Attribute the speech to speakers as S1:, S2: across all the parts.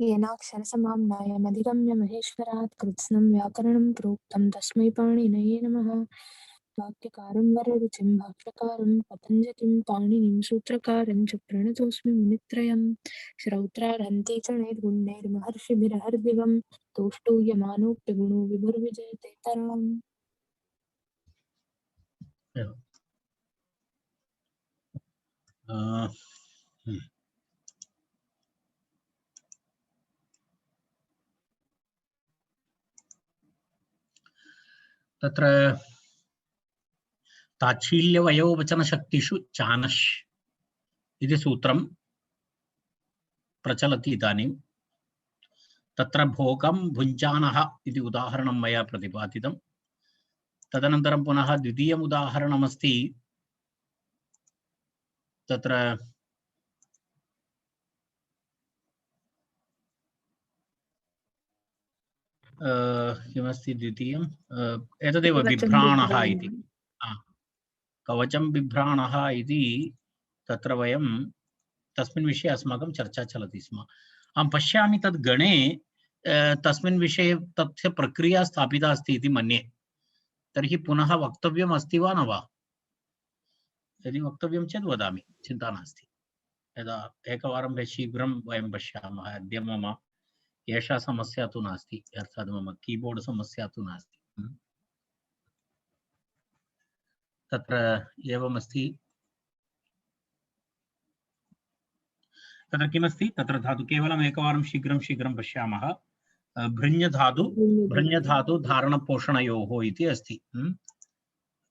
S1: येनाक्षरसमाम्नायमधिगम्य महेश्वरात् कृत्स्नं व्याकरणं प्रोक्तं तस्मै पाणिनये नमः। वाक्यकारं वररुचिं भाष्यकारं पतञ्जलिं पाणिनिं सूत्रकारं च प्रणतोऽस्मि मुनित्रयं। श्रौत्रार्हन्ति च नैर्गुण्यैर्महर्षिभिरहर्दिवं तोष्टूयमानोऽप्यगुणो विभुर्विजयते तराम्।
S2: तत्र ताच्छील्यवयोवचनशक्तिषु चानश् इति सूत्रं प्रचलति इदानीं। तत्र भोगं भुञ्जानः इति उदाहरणं मया प्रतिपादितं। तदनन्तरं पुनः द्वितीयम् उदाहरणमस्ति। तत्र किमस्ति द्वितीयम् एतदेव बिभ्राणः इति। कवचं बिभ्राणः इति तत्र वयं तस्मिन् विषये अस्माकं चर्चा चलति स्म। अहं पश्यामि तद् गणे तस्मिन् विषये तस्य प्रक्रिया स्थापिता अस्ति इति मन्ये। तर्हि पुनः वक्तव्यम् अस्ति वा न वा? यदि वक्तव्यं चेत् वदामि, चिन्ता नास्ति। यदा एकवारं शीघ्रं वयं पश्यामः। अद्य मम एषा समस्या तु नास्ति, अर्थात् मम कीबोर्ड् समस्या तु नास्ति। तत्र एवमस्ति। तत्र किमस्ति? तत्र धातु केवलम् एकवारं शीघ्रं पश्यामः। भृञ्जधातु धारणपोषणयोः इति अस्ति।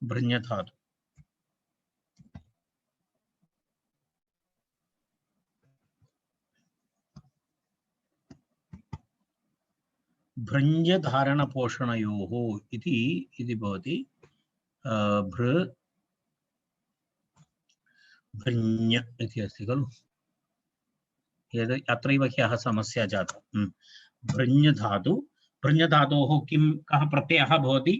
S2: भृञ्जधातु भृञ्जधारणपोषणयोः इति भवति। भृञ्ज इति अस्ति खलु। अत्रैव ह्यः समस्या जाता। भृञ्जधातोः कः प्रत्ययः भवति?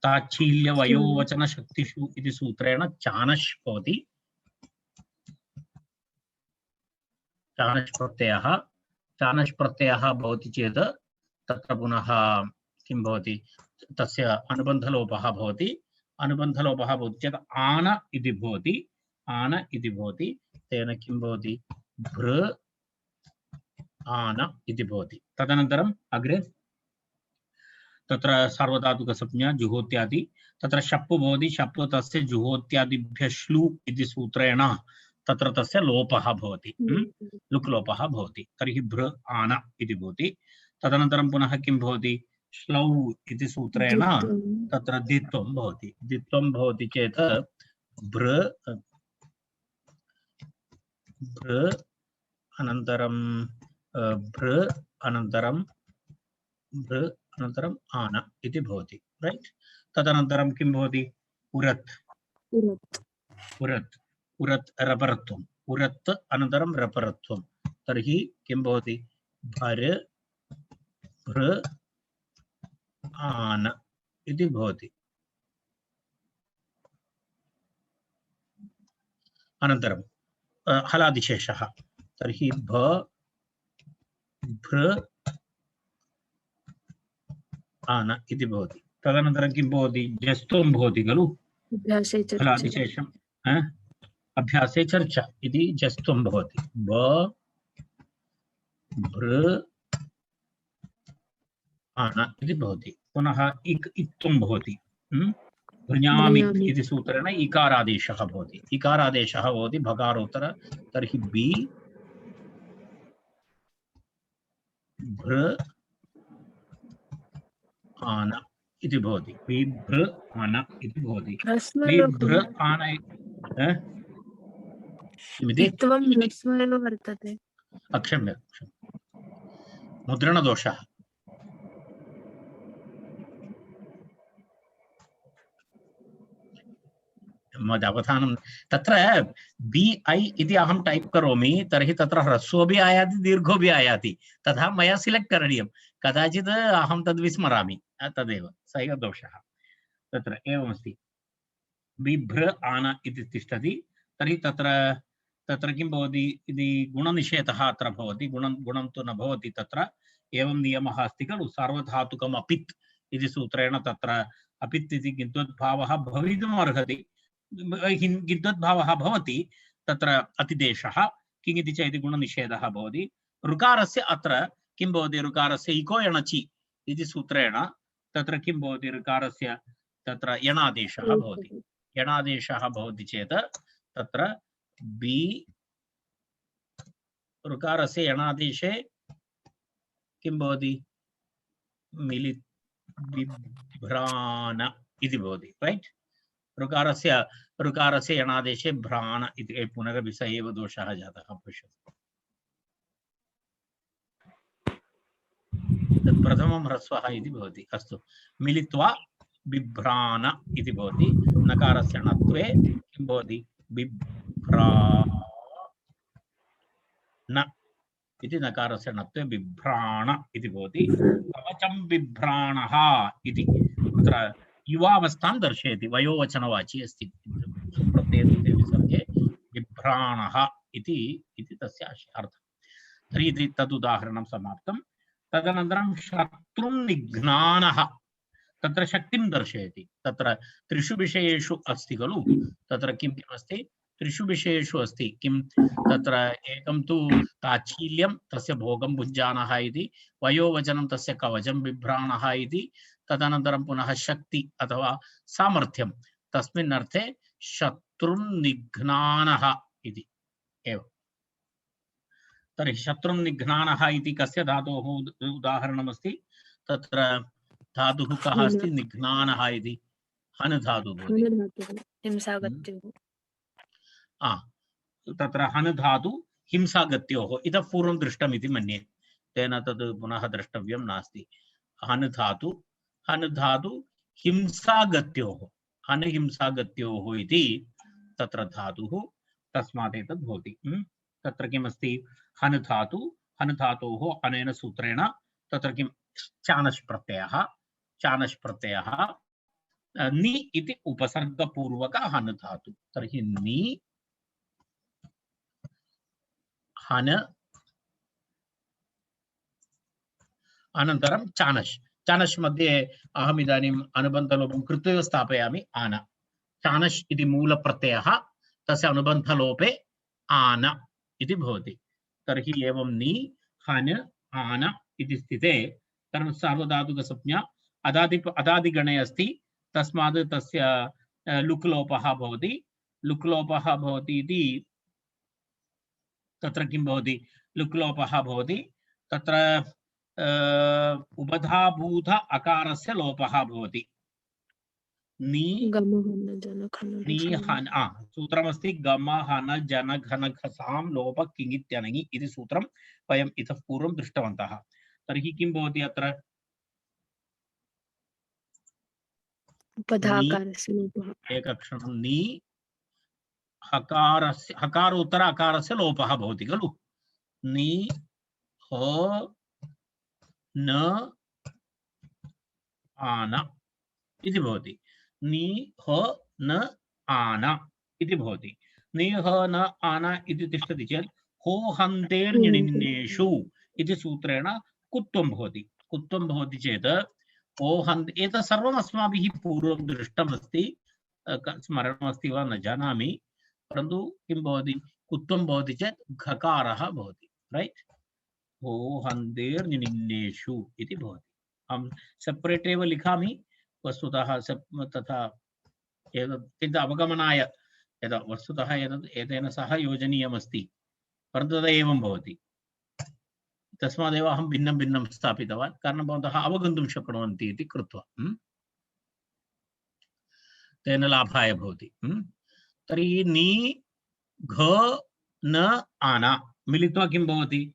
S2: ताच्छील्यवयोवचनशक्तिषु इति सूत्रेण चानश् भवति। चानश् प्रत्ययः भवति चेत् तत्र पुनः किं भवति? तस्य अनुबन्धलोपः भवति। अनुबन्धलोपः भवति चेत् आन इति भवति। तेन किं भवति? भृ आन इति भवति। तदनन्तरम् अग्रे तत्र सार्वधातुकसंज्ञा जुहोत्यादि। तत्र शप् भवति। शप् तस्य जुहोत्यादिभ्यः श्लू इति सूत्रेण तत्र तस्य लोपः भवति। लुक् लोपः भवति। तर्हि भृ आन इति भवति। तदनन्तरं पुनः किं भवति? श्लौ इति सूत्रेण तत्र द्वित्वं भवति। द्वित्वं भवति चेत् भृ अनन्तरं भृ अनन्तरम् आन इति भवति। रैट्? तदनन्तरं किं भवति? उरत् रपरत्वम्। उरत् अनन्तरं रपरत्वं। तर्हि किं भवति? भर भृ आन इति भवति। अनन्तरं हलादिशेषः। तर्हि भृ आन इति भवति। तदनन्तरं किं भवति? जस्त्वं भवति खलु। हलादिशेषम् अभ्यासे चर्चा इति जस्त्वं भवति। भृ आन इति भवति। पुनः इत्त्वं भवति। भृञामि इति सूत्रेण इकारादेशः भवति। इकारादेशः भवति भकारोत्तर। तर्हि बि भृ आन इति भवति। बिभृ आन इति भवति। बिभृ आन किमिति? अक्षम्य मुद्रणदोषः। मद अवधानं तत्र बि ऐ इति अहं टैप् करोमि तर्हि तत्र ह्रस्वोऽपि आयाति दीर्घोऽपि आयाति। तथा मया सिलेक्ट् करणीयं। कदाचित् अहं तद् विस्मरामि। तदेव स एव दोषः। तत्र एवमस्ति। बिभ्र आन इति तिष्ठति। तर्हि तत्र तत्र किं भवति इति गुणनिषेधः अत्र भवति गुणं तु न भवति तत्र एवं नियमः अस्ति खलु सार्वधातुकम् अपित् इति सूत्रेण तत्र अपित् इति गिद्वद्भावः भवितुम् अर्हति गिद्वद्भावः भवति तत्र अतिदेशः किङिति चेत् गुणनिषेधः भवति ऋकारस्य अत्र किं भवति ऋकारस्य इको यणचि इति सूत्रेण तत्र किं भवति ऋकारस्य तत्र यणादेशः भवति यणादेशः भवति चेत् तत्र बि ऋकारस्य यणादेशे किं भवति मिलि बिभ्राण इति भवति राइट ऋकारस्य यणादेशे भ्राण इति पुनरपि स एव दोषः जातः पश्यतु तत् प्रथमं ह्रस्वः इति भवति अस्तु मिलित्वा बिभ्राण इति भवति नकारस्य णत्वे किं भवति बिभ्राण इति नकारस्य णत्वे बिभ्राण इति भवति कवचं बिभ्राणः इति तत्र युवावस्थां दर्शयति वयोवचनवाची अस्ति प्रत्यये विसर्गे बिभ्राणः इति तस्य अर्थः तर्हि तदुदाहरणं समाप्तं तदनन्तरं शत्रुं निघ्नानः तत्र शक्तिं दर्शयति तत्र त्रिषु विषयेषु अस्ति खलु तत्र किं किमस्ति त्रिषु विषयेषु अस्ति किं तत्र एकं तु ताच्छील्यं तस्य भोगं भुञ्जानः इति वयोवचनं तस्य कवचं बिभ्राणः इति तदनन्तरं पुनः शक्ति अथवा सामर्थ्यं तस्मिन् अर्थे शत्रुं निघ्नानः इति एव तर्हि शत्रुं निघ्नानः इति कस्य धातोः उदाहरणमस्ति तत्र धातुः कः अस्ति निघ्नानः इति हन् धातुः तत्र हन् धातु हिंसागत्योः इतः पूर्वं दृष्टमिति मन्ये तेन तद् पुनः द्रष्टव्यं नास्ति हन् धातु हिंसागत्योः हन् हिंसागत्योः इति तत्र धातुः तस्मात् एतद् भवति तत्र किमस्ति हन् धातोः अनेन सूत्रेण तत्र किं चानश् प्रत्ययः नि इति उपसर्गपूर्वक हन् धातु तर्हि नि हन् अनन्तरं चानश् मध्ये अहम् इदानीम् अनुबन्धलोपं कृत्वा स्थापयामि आन चानश् इति मूलप्रत्ययः तस्य अनुबन्धलोपे आन इति भवति तर्हि एवं नि हन् आन इति स्थिते तर्हि सार्वधातुकसंज्ञा अदादिगणे अस्ति तस्मात् तस्य लुक् लोपः भवति इति तत्र किं भवति लुक् लोपः भवति तत्र उपधाभूत अकारस्य लोपः भवति सूत्रमस्ति गम हन जन घन खसां लोप किङित्यनङि इति सूत्रं वयम् इतः पूर्वं दृष्टवन्तः तर्हि किं भवति अत्र एकक्षणं नि हकार उत्तर अकारस्य लोपः भवति खलु नि ह न आन इति भवति नि ह न आन इति भवति नि ह न आन इति तिष्ठति चेत् हो हन्तेर्निन्नेषु इति सूत्रेण कुत्वं भवति चेत् ओ हन्त एतत् सर्वम् अस्माभिः पूर्वं दृष्टमस्ति स्मरणमस्ति वा न जानामि परन्तु किं भवति कुत्वं भवति चेत् घकारः भवति रैट् हो हन्तेर्निन्नेषु इति भवति अहं सेपरेट् एव लिखामि वस्तुतः तथा किन्तु अवगमनाय यदा वस्तुतः एतेन सह योजनीयमस्ति परन्तु तदा एवं भवति तस्मादेव अहं भिन्नं स्थापितवान् कारणं भवन्तः अवगन्तुं शक्नुवन्ति इति कृत्वा तेन लाभाय भवति तर्हि नि घ न आन मिलित्वा किं भवति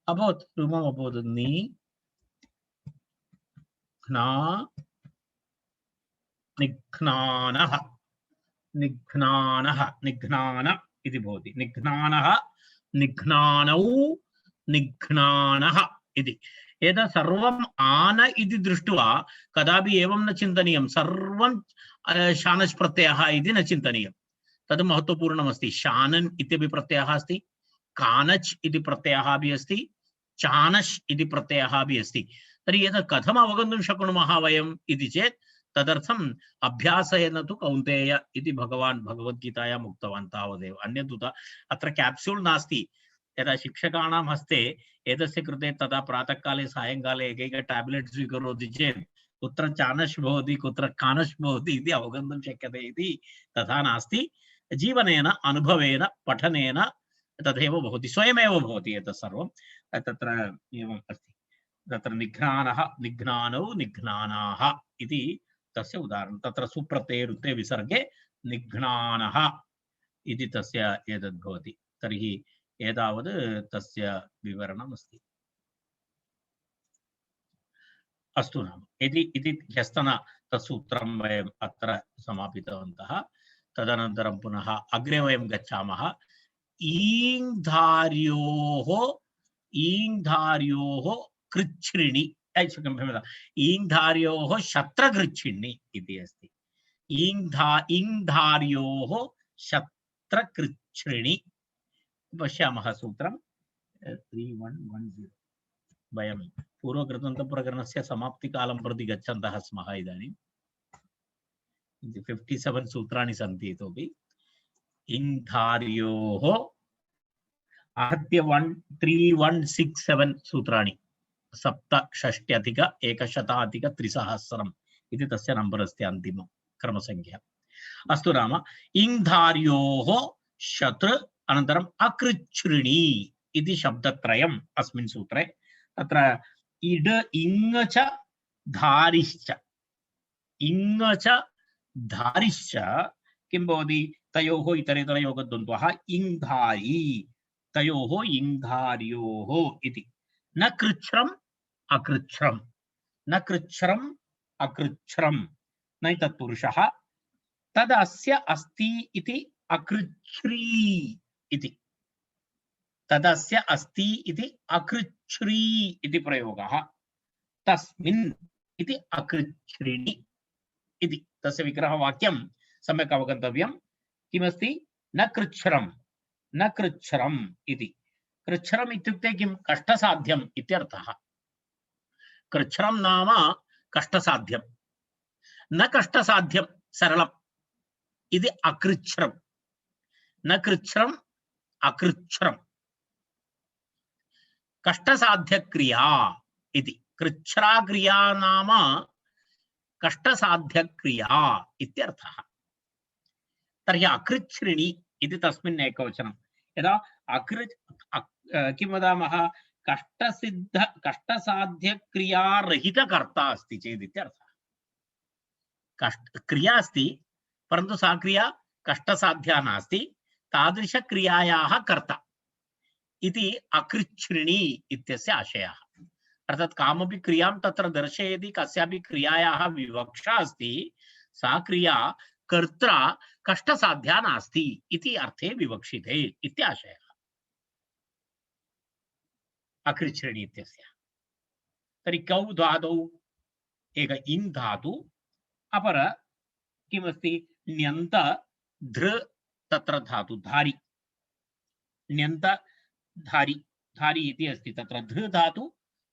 S2: अभवत् रूपम् अभवत् नि घ्ना निघ्नानः निघ्नान इति भवति निघ्नानः निघ्नानौ निघ्नानः इति एतत् सर्वम् आन इति दृष्ट्वा कदापि एवं न चिन्तनीयं सर्वं शानच् प्रत्ययः इति न चिन्तनीयं तद् महत्त्वपूर्णमस्ति। शानन् इत्यपि प्रत्ययः अस्ति, कानच् इति प्रत्ययः अपि अस्ति, चानश् इति प्रत्ययः अपि अस्ति। तर्हि एतत् कथम् अवगन्तुं शक्नुमः वयम् इति चेत् तदर्थम् अभ्यासेन तु कौन्तेय इति भगवान् भगवद्गीतायाम् उक्तवान् तावदेव। अन्यत् अत्र कैप्सूल् नास्ति। यदा शिक्षकाणां हस्ते एतस्य कृते तदा प्रातःकाले सायङ्काले एकैक टैब्लेट् स्वीकरोति चेत् कुत्र चानश् भवति कुत्र कानश् भवति इति अवगन्तुं शक्यते इति तथा नास्ति। जीवनेन अनुभवेन पठनेन तथैव भवति, स्वयमेव भवति एतत् सर्वं। तत्र एवम् अस्ति, तत्र निघ्नानः निघ्नानौ निघ्नानाः इति तस्य उदाहरणं। तत्र सुप्रत्यये विसर्गे निघ्नानः इति तस्य एतद् भवति। तर्हि एतावद् तस्य विवरणम् अस्ति। अस्तु नाम इति ह्यस्तन तत्सूत्रं वयम् अत्र समापितवन्तः। तदनन्तरं पुनः अग्रे वयं गच्छामः। ईङ्धार्योः कृच्छ्रिणि ईङ्धार्योः शत्रकृच्छ्रिणि इति अस्ति। ईङ्धार्योः शत्रकृच्छ्रिणि पश्यामः सूत्रं 3110। वयं पूर्वकृतन्तप्रकरणस्य समाप्तिकालं प्रति गच्छन्तः स्मः। इदानीं 57 सूत्राणि सन्ति। इतोपि इङ्धार्योः आहत्य 3167 सूत्राणि, 7,60,100,300 इति तस्य नम्बर् अस्ति, अन्तिम क्रमसङ्ख्या। अस्तु नाम इङ्धार्योः शतृ अनन्तरम् अकृच्छ्रिणि इति शब्दत्रयम् अस्मिन् सूत्रे। तत्र इड इङ च धारिश्च, इङ च धारिश्च किं भवति? तयोः इतरेतरयोगद्वन्द्वः इङ्धारी, तयोः इङ्धार्योः इति। न कृच्छ्रम् अकृच्छ्रम्, न कृच्छ्रम् अकृच्छ्रम् न तत्पुरुषः। तदस्य अस्ति इति अकृच्छ्री इति, तदस्य अस्ति इति अकृच्छ्री इति प्रयोगः। तस्मिन् इति अकृच्छ्रिणि इति तस्य विग्रहवाक्यं सम्यक् अवगन्तव्यं। किमस्ति? न कृच्छ्रम्, न कृच्छ्रम् इति। कृच्छ्रम् इत्युक्ते किं? कष्टसाध्यम् इत्यर्थः। कृच्छ्रं नाम कष्टसाध्यं, न कष्टसाध्यं सरलम् इति अकृच्छ्रम्। न कृच्छ्रम् अकृच्छ्रम्, कष्टसाध्यक्रिया इति। कृच्छ्राक्रिया नाम कष्टसाध्यक्रिया इत्यर्थः। तर्हि अकृच्छ्रिणि इति तस्मिन् एकवचनं। यदा किं वदामः? कष्टसाध्यक्रियारहितकर्ता अस्ति चेत् इत्यर्थः। क्रिया अस्ति परन्तु सा क्रिया कष्टसाध्या नास्ति, तादृशक्रियायाः कर्ता इति अकृच्छ्रिणि इत्यस्य आशयः। अर्थात् कामपि क्रियां तत्र दर्शयति, कस्यापि क्रियायाः विवक्षा अस्ति, सा क्रिया कर्ता कष्टसाध्या नास्ति इति अर्थे विवक्षिते इत्याशयः अकृच्छ्रिणि इत्यस्य। तर्हि कौ धातौ? एक इङ् धातु, अपर किमस्ति? ण्यन्त धृ, तत्र धातु धारि, ण्यन्त धारि, धारि इति अस्ति। तत्र धृ धातु,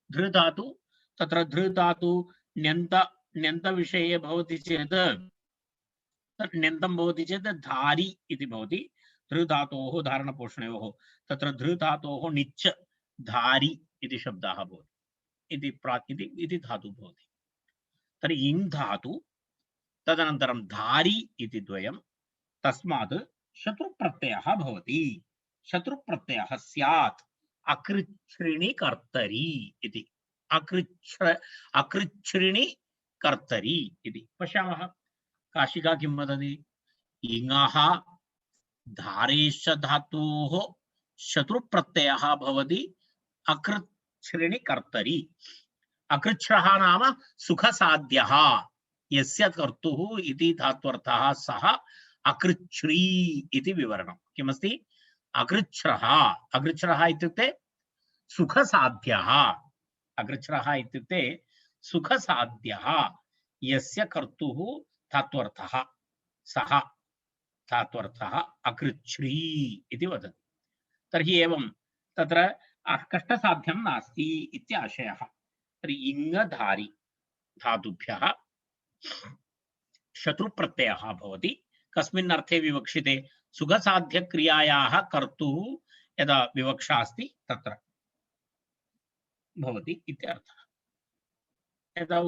S2: धृ धातु, तत्र धृ धातु ण्यन्त, ण्यन्त विषये भवति चेत् ण्यन्तं भवति चेत् धारि इति भवति। धृ धातोः धारणपोषणयोः तत्र धृ धातोः निच्च धारि इति शब्दः भवति इति धातु भवति। तर्हि इङ् धातु, तदनन्तरं धारि इति द्वयं, तस्मात् शत्रुप्रत्ययः भवति। शत्रुप्रत्ययः स्यात् अकृच्छ्रिणि कर्तरि इति। अकृच्छ्रिणि कर्तरि इति पश्यामः। काशिका किं वदति? इङः धारेश्च धातोः शत्रुप्रत्ययः भवति अकृच्छ्रिणि कर्तरि। अकृच्छ्रः नाम सुखसाध्यः, यस्य कर्तुः इति धात्वर्थः सः अकृच्छ्री इति विवरणं। किमस्ति? अकृच्छ्रः, अकृच्छ्रः इत्युक्ते सुखसाध्यः, अकृच्छ्रः इत्युक्ते सुखसाध्यः, यस्य कर्तुः धात्वर्थः सः धात्वर्थः अकृच्छ्री इति वदति। तर्हि एवं तत्र कष्टसाध्यं नास्ति इति आशयः। तर्हि इङ्गधारि धातुभ्यः शत्रुप्रत्ययः भवति। कस्मिन् अर्थे विवक्षिते? सुखसाध्यक्रियायाः कर्तुः यदा विवक्षा अस्ति तत्र भवति इत्यर्थः। यदा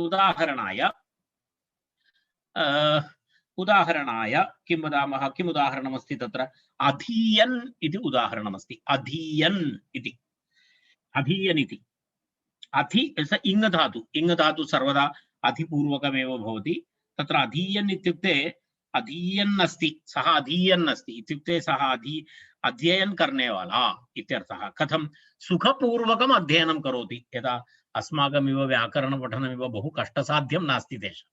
S2: उदाहरणाय किं वदामः? किम् उदाहरणमस्ति तत्र? अधीयन् इति उदाहरणमस्ति। अधीयन् इति अधि इङ् धातु सर्वदा अधिपूर्वकमेव भवति। तत्र अधीयन् इत्युक्ते अधीयन् अस्ति, सः अधीयन् अस्ति इत्युक्ते सः अध्ययन करने वाला इत्यर्थः। कथं? सुखपूर्वकम् अध्ययनं करोति। यदा अस्माकमिव व्याकरणपठनमिव बहु कष्टसाध्यं नास्ति तेषां,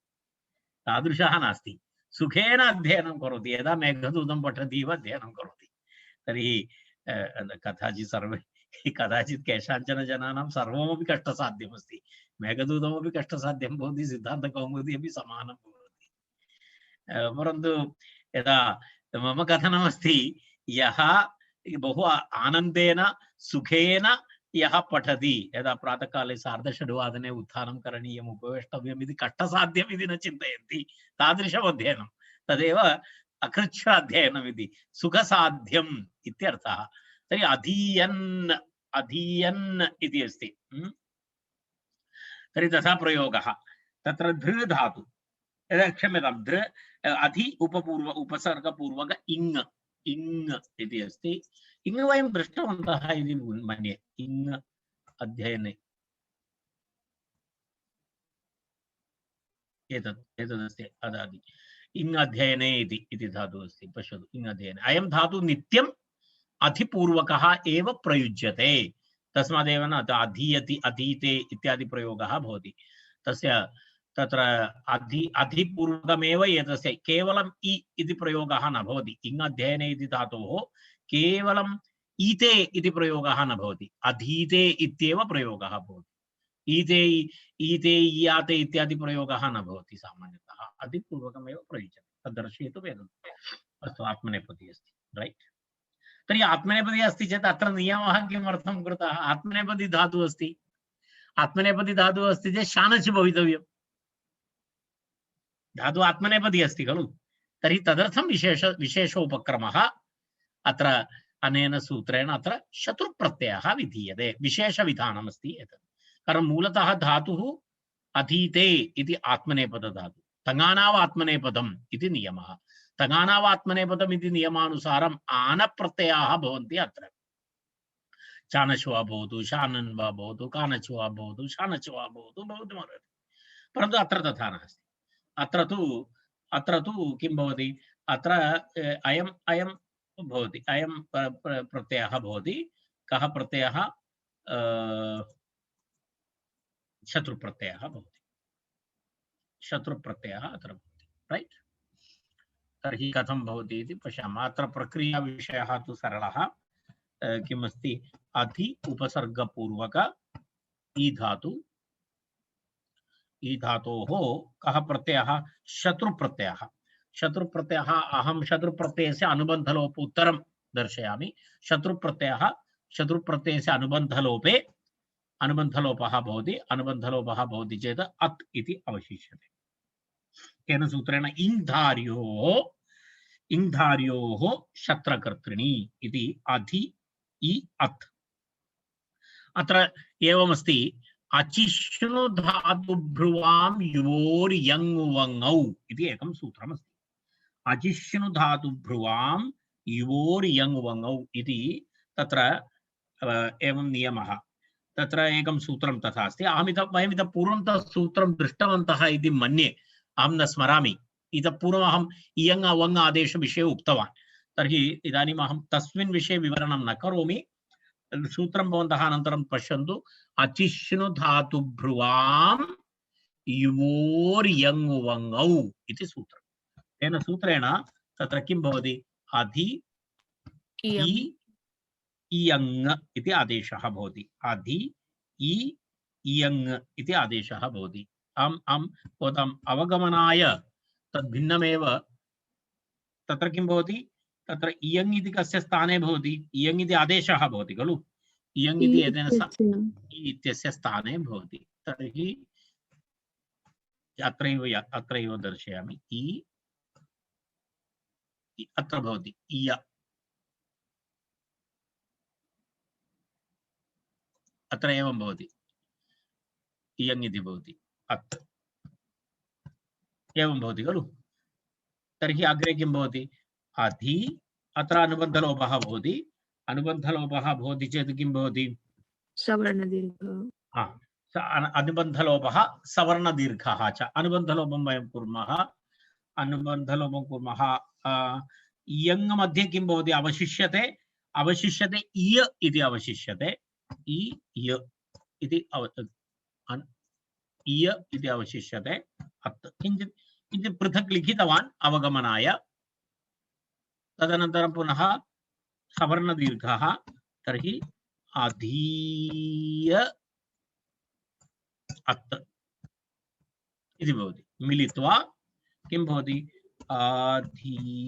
S2: तादृशः नास्ति। सुखेन अध्ययनं करोति। यदा मेघदूतं पठति इव अध्ययनं करोति। तर्हि कदाचित् केषाञ्चन जनानां सर्वमपि कष्टसाध्यमस्ति। मेघदूतमपि कष्टसाध्यं भवति, सिद्धान्तकौमुदी अपि समानं भवति। परन्तु यदा मम कथनमस्ति, यः बहु आनन्देन सुखेन यः पठति, यदा प्रातःकाले 6:30 उत्थानं करणीयम्, उपवेष्टव्यम् इति कष्टसाध्यम् इति न चिन्तयन्ति, तादृशम् अध्ययनं तदेव अकृच्छ अध्ययनम् इति, सुखसाध्यम् इत्यर्थः। तर्हि अधीयन् इति अस्ति। तर्हि तथा प्रयोगः। तत्र धृ धातु, क्षम्यतां, धृ अधि उपसर्गपूर्वक इङ् इति अस्ति। इङ् वयं दृष्टवन्तः इति मन्ये। इङ् अध्ययने एतदस्ति अदादि। इङ् अध्ययने इति धातुः अस्ति। पश्यतु, इङ् अध्ययने अयं धातुः नित्यम् अधिपूर्वकः एव प्रयुज्यते। तस्मादेव न अधीयति, अधीते इत्यादि प्रयोगः भवति। तस्य तत्र अधिपूर्वकमेव एतस्य केवलम् इ इति प्रयोगः न भवति। इङ् अध्ययने इति धातोः केवलम् ईते इति प्रयोगः न भवति, अधीते इत्येव प्रयोगः भवति। ईते ईयाते इत्यादि प्रयोगः न भवति। सामान्यतः अधिपूर्वकमेव प्रयुज्यते। तद्दर्शयितुं एतत् अस्तु आत्मनेपदी अस्ति, रैट्। तर्हि आत्मनेपदी अस्ति चेत् अत्र नियमः किमर्थं कृतः? आत्मनेपदी धातुः अस्ति। आत्मनेपदी धातुः अस्ति चेत् शानच् भवितव्यम्। धातुः आत्मनेपदी अस्ति खलु। तर्हि तदर्थं विशेषोपक्रमः अत्र अनेन सूत्रेण अत्र शत्रुप्रत्ययः विधीयते। विशेषविधानमस्ति एतत्। कारण मूलतः धातुः अधीते इति आत्मनेपदधातुः, तङानाव् आत्मनेपदम् इति नियमः। तङानाव् आत्मनेपदम् इति नियमानुसारम् आनप्रत्ययाः भवन्ति अत्र। चानच् वा भवतु, शानन् वा भवतु, कानच् वा भवतु, शानच् वा भवतु, भवितुमर्हति। परन्तु अत्र तथा नास्ति। अत्र तु किं भवति? अत्र अयं भवति, अयं प्रत्ययः भवति। कः प्रत्ययः? शत्रुप्रत्ययः भवति। शत्रुप्रत्ययः अत्र भवति, रैट्। तर्हि कथं भवति इति पश्यामः। अत्र प्रक्रियाविषयः तु सरलः। किमस्ति? अधि उपसर्गपूर्वक ई धातोः कः प्रत्ययः? शत्रुप्रत्ययः। शत्रुप्रत्ययः अहं शत्रुप्रत्ययस्य अनुबन्धलोप उत्तरं दर्शयामि। शत्रुप्रत्ययस्य अनुबन्धलोपः भवति। अनुबन्धलोपः भवति चेत् अत् इति अवशिष्यते। तेन सूत्रेण इङ्धार्योः शत्रकर्तृणी इति अधि इ अत्। अत्र एवमस्ति, अचिष्णु धातुभ्रुवां युवोर्यङ् वङौ इति एकं सूत्रमस्ति। अचिष्णु धातुभ्रुवां युवोर्यङ् वङौ इति तत्र एवं नियमः। तत्र एकं सूत्रं तथा अस्ति। वयम् इतः पूर्वं तत् सूत्रं दृष्टवन्तः इति मन्ये, अहं न स्मरामि। इतः पूर्वम् अहम् इयङ् अवङ् आदेशविषये उक्तवान्। तर्हि इदानीम् अहं तस्मिन् विषये विवरणं न करोमि। सूत्रं भवन्तः अनन्तरं पश्यन्तु। अचिष्णु धातुभ्रुवां युवोर्यङ् वङौ इति सूत्रं। तेन सूत्रेण तत्र किं भवति? अधि इयङ् इति आदेशः भवति। अधि इयङ् इति आदेशः भवति। भवताम् अवगमनाय तद्भिन्नमेव तत्र किं भवति तत्र इयङ् इति कस्य स्थाने भवति इयङ् इति आदेशः भवति खलु इयङ् इति एतेन इत्यस्य स्थाने भवति तर्हि अत्रैव दर्शयामि अत्र भवति इय अत्र एवं भवति इयङ् इति भवति अत्र एवं भवति खलु तर्हि अग्रे किं भवति अधि अत्र अनुबन्धलोपः भवति चेत् किं भवति
S1: सवर्णदीर्घः
S2: अनुबन्धलोपः सवर्णदीर्घः च अनुबन्धलोपं वयं कुर्मः इयङ् मध्ये किं भवति अवशिष्यते इय इति अवशिष्यते इय इति अवशिष्यते किञ्चित् पृथक् लिखितवान् अवगमनाय तदनन्तरं पुनः सवर्णदीर्घः तर्हि अधीय अत् इति भवति मिलित्वा किं भवति अधीय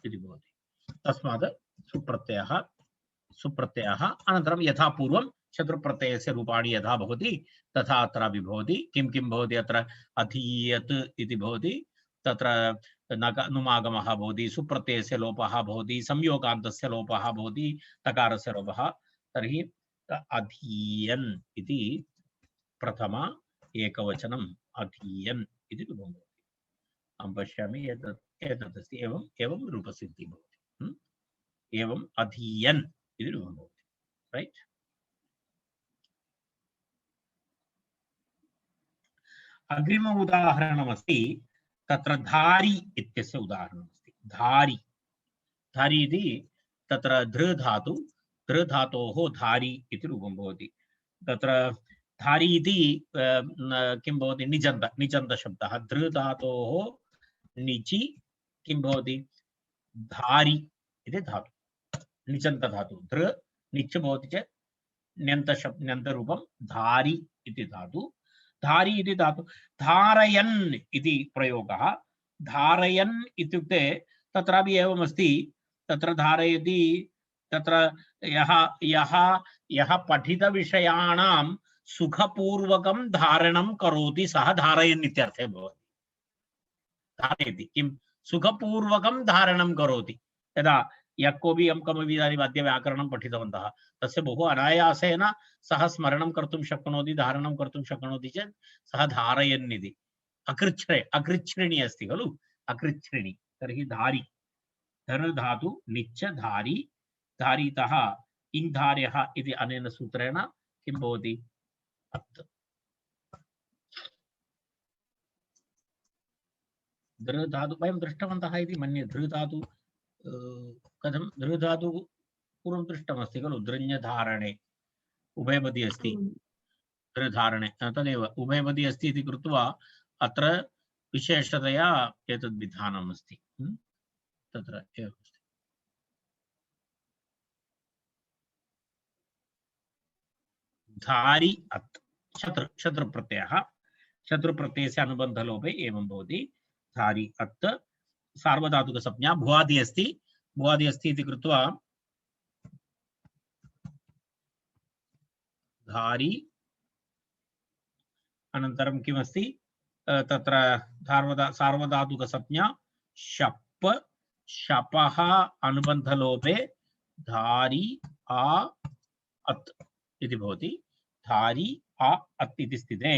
S2: इति भवति तस्मात् सुप्रत्ययः अनन्तरं यथा पूर्वं शत्रुप्रत्ययस्य रूपाणि यथा भवति तथा अत्रापि भवति किं भवति अत्र अधीयत् इति भवति तत्र नुमागमः भवति सुप्रत्ययस्य लोपः भवति संयोगान्तस्य लोपः भवति तकारस्य लोपः तर्हि अधीयन् इति प्रथम एकवचनम् अधीयन् इति रूपं भवति अहं पश्यामि एतत् अस्ति एवं रूपसिद्धिः भवति एवम् अधीयन् इति रूपं भवति रैट् अग्रिम उदाहरणमस्ति तत्र धारी इत्यस्य उदाहरणमस्ति धारी इति तत्र धृधातोः धारी इति रूपं भवति तत्र धारी इति किं भवति निजन्तशब्दः धृधातोः निचि किं भवति धारी इति धातु निजन्तधातु धृ निच् भवति चेत् न्यन्तरूपं धारी इति धातु धारी इति धातु धारयन् इति प्रयोगः धारयन् इत्युक्ते तत्रापि एवमस्ति तत्र धारयति तत्र यः पठितविषयाणां सुखपूर्वकं धारणं करोति सः धारयन् इत्यर्थे भवति धारयति किं सुखपूर्वकं धारणं करोति यदा यः कोऽपि यं कमपि इदानीम् अद्य व्याकरणं पठितवन्तः तस्य बहु अनायासेन सः स्मरणं कर्तुं शक्नोति धारणं कर्तुं शक्नोति चेत् सः धारयन् इति अकृच्छ्रिणी अस्ति खलु अकृच्छ्रिणी तर्हि धारी धनुर्धातु निच्च धारी धारीतः इङ्धार्यः इति अनेन सूत्रेण किं भवति अत् धृधातु वयं दृष्टवन्तः इति मन्ये धृधातु कथं धृधातु पूर्वं दृष्टमस्ति खलु दृञ्जधारणे उभयपदी अस्ति धृधारणे तदेव उभयपदी अस्ति इति कृत्वा अत्र विशेषतया एतद् विधानम् अस्ति तत्र एवमस्ति धारी अत् शत्रुप्रत्ययस्य अनुबन्धलोपे एवं भवति धारी अत् सार्वधातुकसंज्ञा भुवादि अस्ति इति कृत्वा धारी अनन्तरं किमस्ति तत्र सार्वधातुकसंज्ञा शप् शपः अनुबन्धलोपे धारी आ अत् इति भवति धारी आ अत् इति स्थिते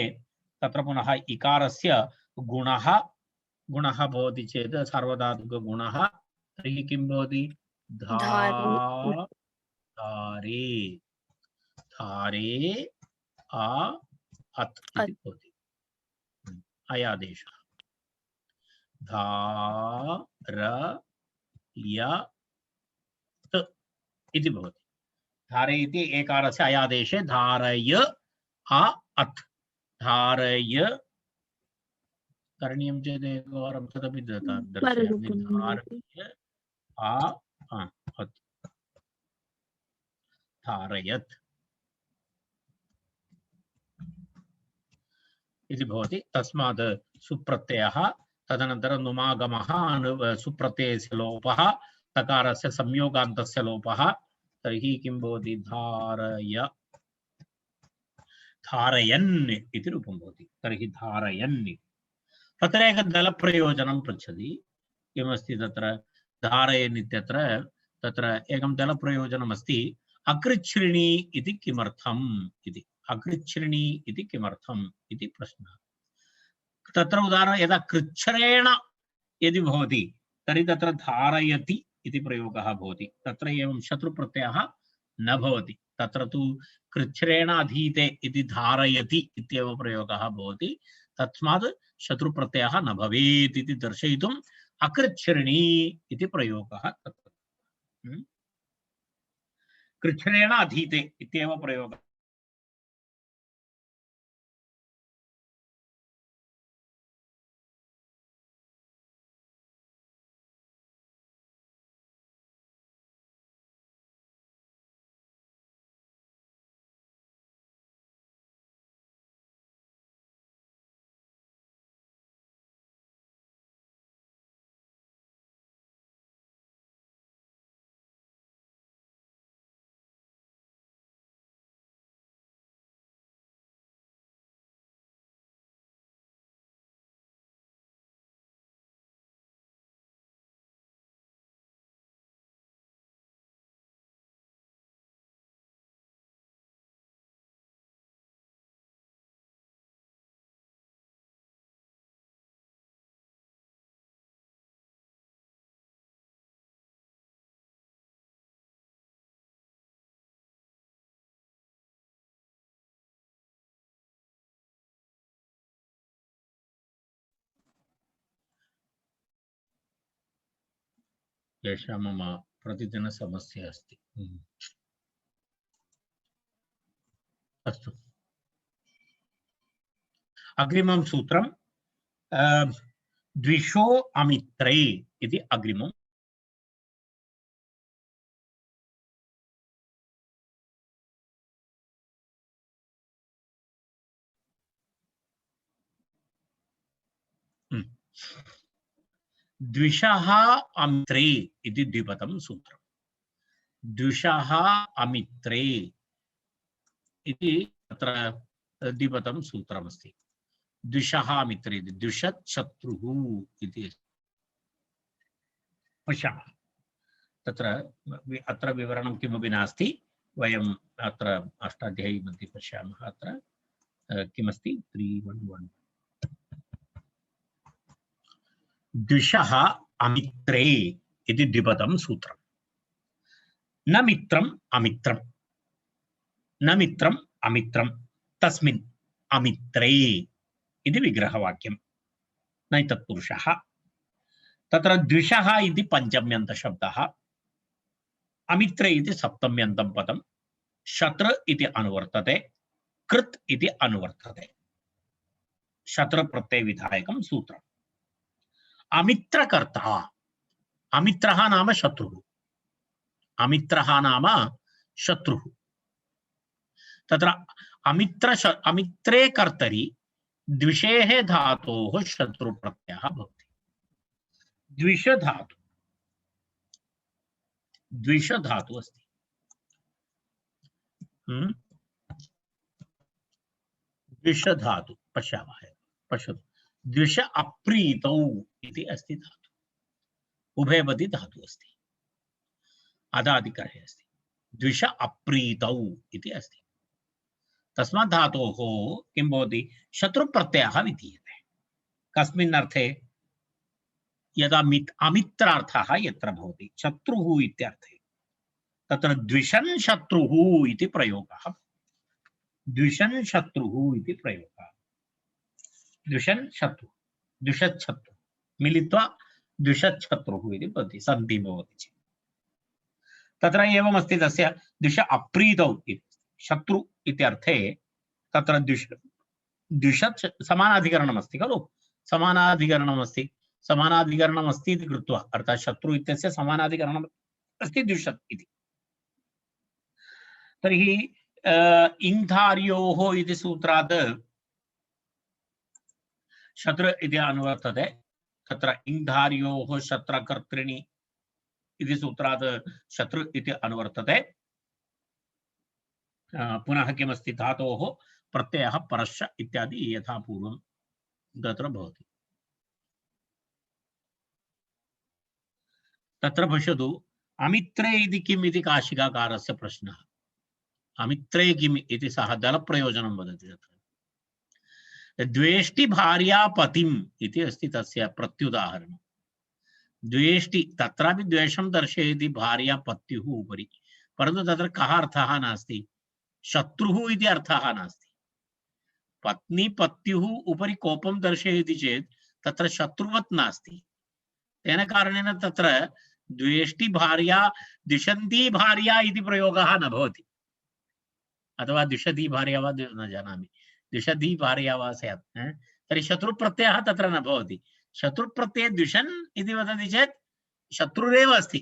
S2: तत्र पुनः इकारस्य गुणः भवति चेत् सार्वधातुकगुणः तर्हि किं भवति धारे आ अत् इति भवति अयादेशः धारयत् इति भवति धारय इति एकारस्य अयादेशे धारय आ अत् धारय करणीयं चेत् एकवारं तदपि दर्शयामि धारय आ अत् धारयत् इति भवति तस्मात् सुप्रत्ययः तदनन्तरं नुमागमः सुप्रत्ययस्य लोपः तकारस्य संयोगान्तस्य लोपः तर्हि किं भवति धारयन् इति रूपं भवति तर्हि धारयन् तत्र एकं दलप्रयोजनं पृच्छति किमस्ति तत्र धारयन् इत्यत्र तत्र एकं दलप्रयोजनम् अस्ति अकृच्छ्रिणी इति किमर्थम् इति अकृच्छ्रिणी इति किमर्थम् इति प्रश्नः तत्र उदाहरणं यदा कृच्छ्रेण यदि भवति तर्हि तत्र धारयति इति प्रयोगः भवति तत्र एवं शत्रुप्रत्ययः न भवति तत्र तु कृच्छ्रेण अधीते इति धारयति इत्येव प्रयोगः भवति तस्मात् शत्रुप्रत्ययः न भवेत् इति दर्शयितुम् अकृच्छ्रिणी इति प्रयोगः तत्र कृच्छ्रेण अधीते इत्येव प्रयोगः एषा मम प्रतिदिनसमस्या अस्ति अस्तु अग्रिमं सूत्रं द्विषो अमित्रे इति अग्रिमं द्विषः अमित्रे इति द्विपदं सूत्रं द्विषः अमित्रे इति तत्र द्विपदं सूत्रमस्ति द्विषः अमित्रे द्विषत् शत्रुः इति पश्यामः तत्र अत्र विवरणं किमपि नास्ति वयम् अत्र अष्टाध्यायी मध्ये पश्यामः अत्र किमस्ति 311 द्विषः अमित्रे इति द्विपदं सूत्रं न मित्रम् अमित्रं न मित्रम् अमित्रं तस्मिन् अमित्रे इति विग्रहवाक्यं नैतत्पुरुषः तत्र द्विषः इति पञ्चम्यन्तशब्दः अमित्रे इति सप्तम्यन्तं पदं शत्र इति अनुवर्तते कृत् इति अनुवर्तते शत्रुप्रत्ययविधायकं सूत्रम् अमित्रकर्ता अमित्रः नाम शत्रुः अमित्रः नाम शत्रुः तत्र अमित्रे कर्तरि द्विषेः धातोः शत्रुप्रत्ययः भवति द्विष धातु अस्ति द्विष धातु पश्यामः पश्यतु द्विष अप्रीतौ इति अस्ति धातु उभयपदी धातु अस्ति अदादिकरे अस्ति द्विष अप्रीतौ इति अस्ति तस्मात् धातोः किं भवति शत्रुप्रत्ययः विधीयते कस्मिन् अर्थे यदा अमित्रार्थः यत्र भवति शत्रुः इत्यर्थे तत्र द्विषन् शत्रुः इति प्रयोगः द्विषन् शत्रुः इति प्रयोगः द्विषन् शत्रुः द्विषत् शत्रुः मिलित्वा द्विषत् शत्रुः इति भवति सन्धि भवति चेत् तत्र एवमस्ति तस्य द्विष अप्रीतौ इति शत्रु इत्यर्थे तत्र द्विषत् समानाधिकरणमस्ति खलु समानाधिकरणमस्ति इति कृत्वा अर्थात् शत्रु इत्यस्य समानाधिकरणम् अस्ति द्विषत् इति तर्हि इङ्धार्योः इति सूत्रात् शत्रु इति अनुवर्तते तत्र इङ्धार्योः शत्रकर्तृणि इति सूत्रात् शत्रु इति अनुवर्तते। पुनः किमस्ति धातोः प्रत्ययः परश्च इत्यादि यथा पूर्वं तत्र भवति। तत्र पश्यतु अमित्रे इति किम् इति काशिकाकारस्य प्रश्नः। अमित्रे किम् इति सः दलप्रयोजनं वदति। तत्र द्वेष्टि भार्या पतिम् इति अस्ति तस्य प्रत्युदाहरणं। द्वेष्टि तत्रापि द्वेषं दर्शयति भार्या पत्युः उपरि, परन्तु तत्र कः अर्थः नास्ति, शत्रुः इति अर्थः नास्ति। पत्नी पत्युः उपरि कोपं दर्शयति चेत् तत्र शत्रुवत् नास्ति। तेन कारणेन तत्र द्वेष्टि भार्या द्विषन्ती भार्या इति प्रयोगः न भवति, अथवा द्विषती भार्या वा न जानामि, द्विषती भार्या वा स्यात् तर्हि शत्रुप्रत्ययः तत्र न भवति। शत्रुप्रत्यये द्विषन् इति वदति चेत् शत्रुरेव अस्ति।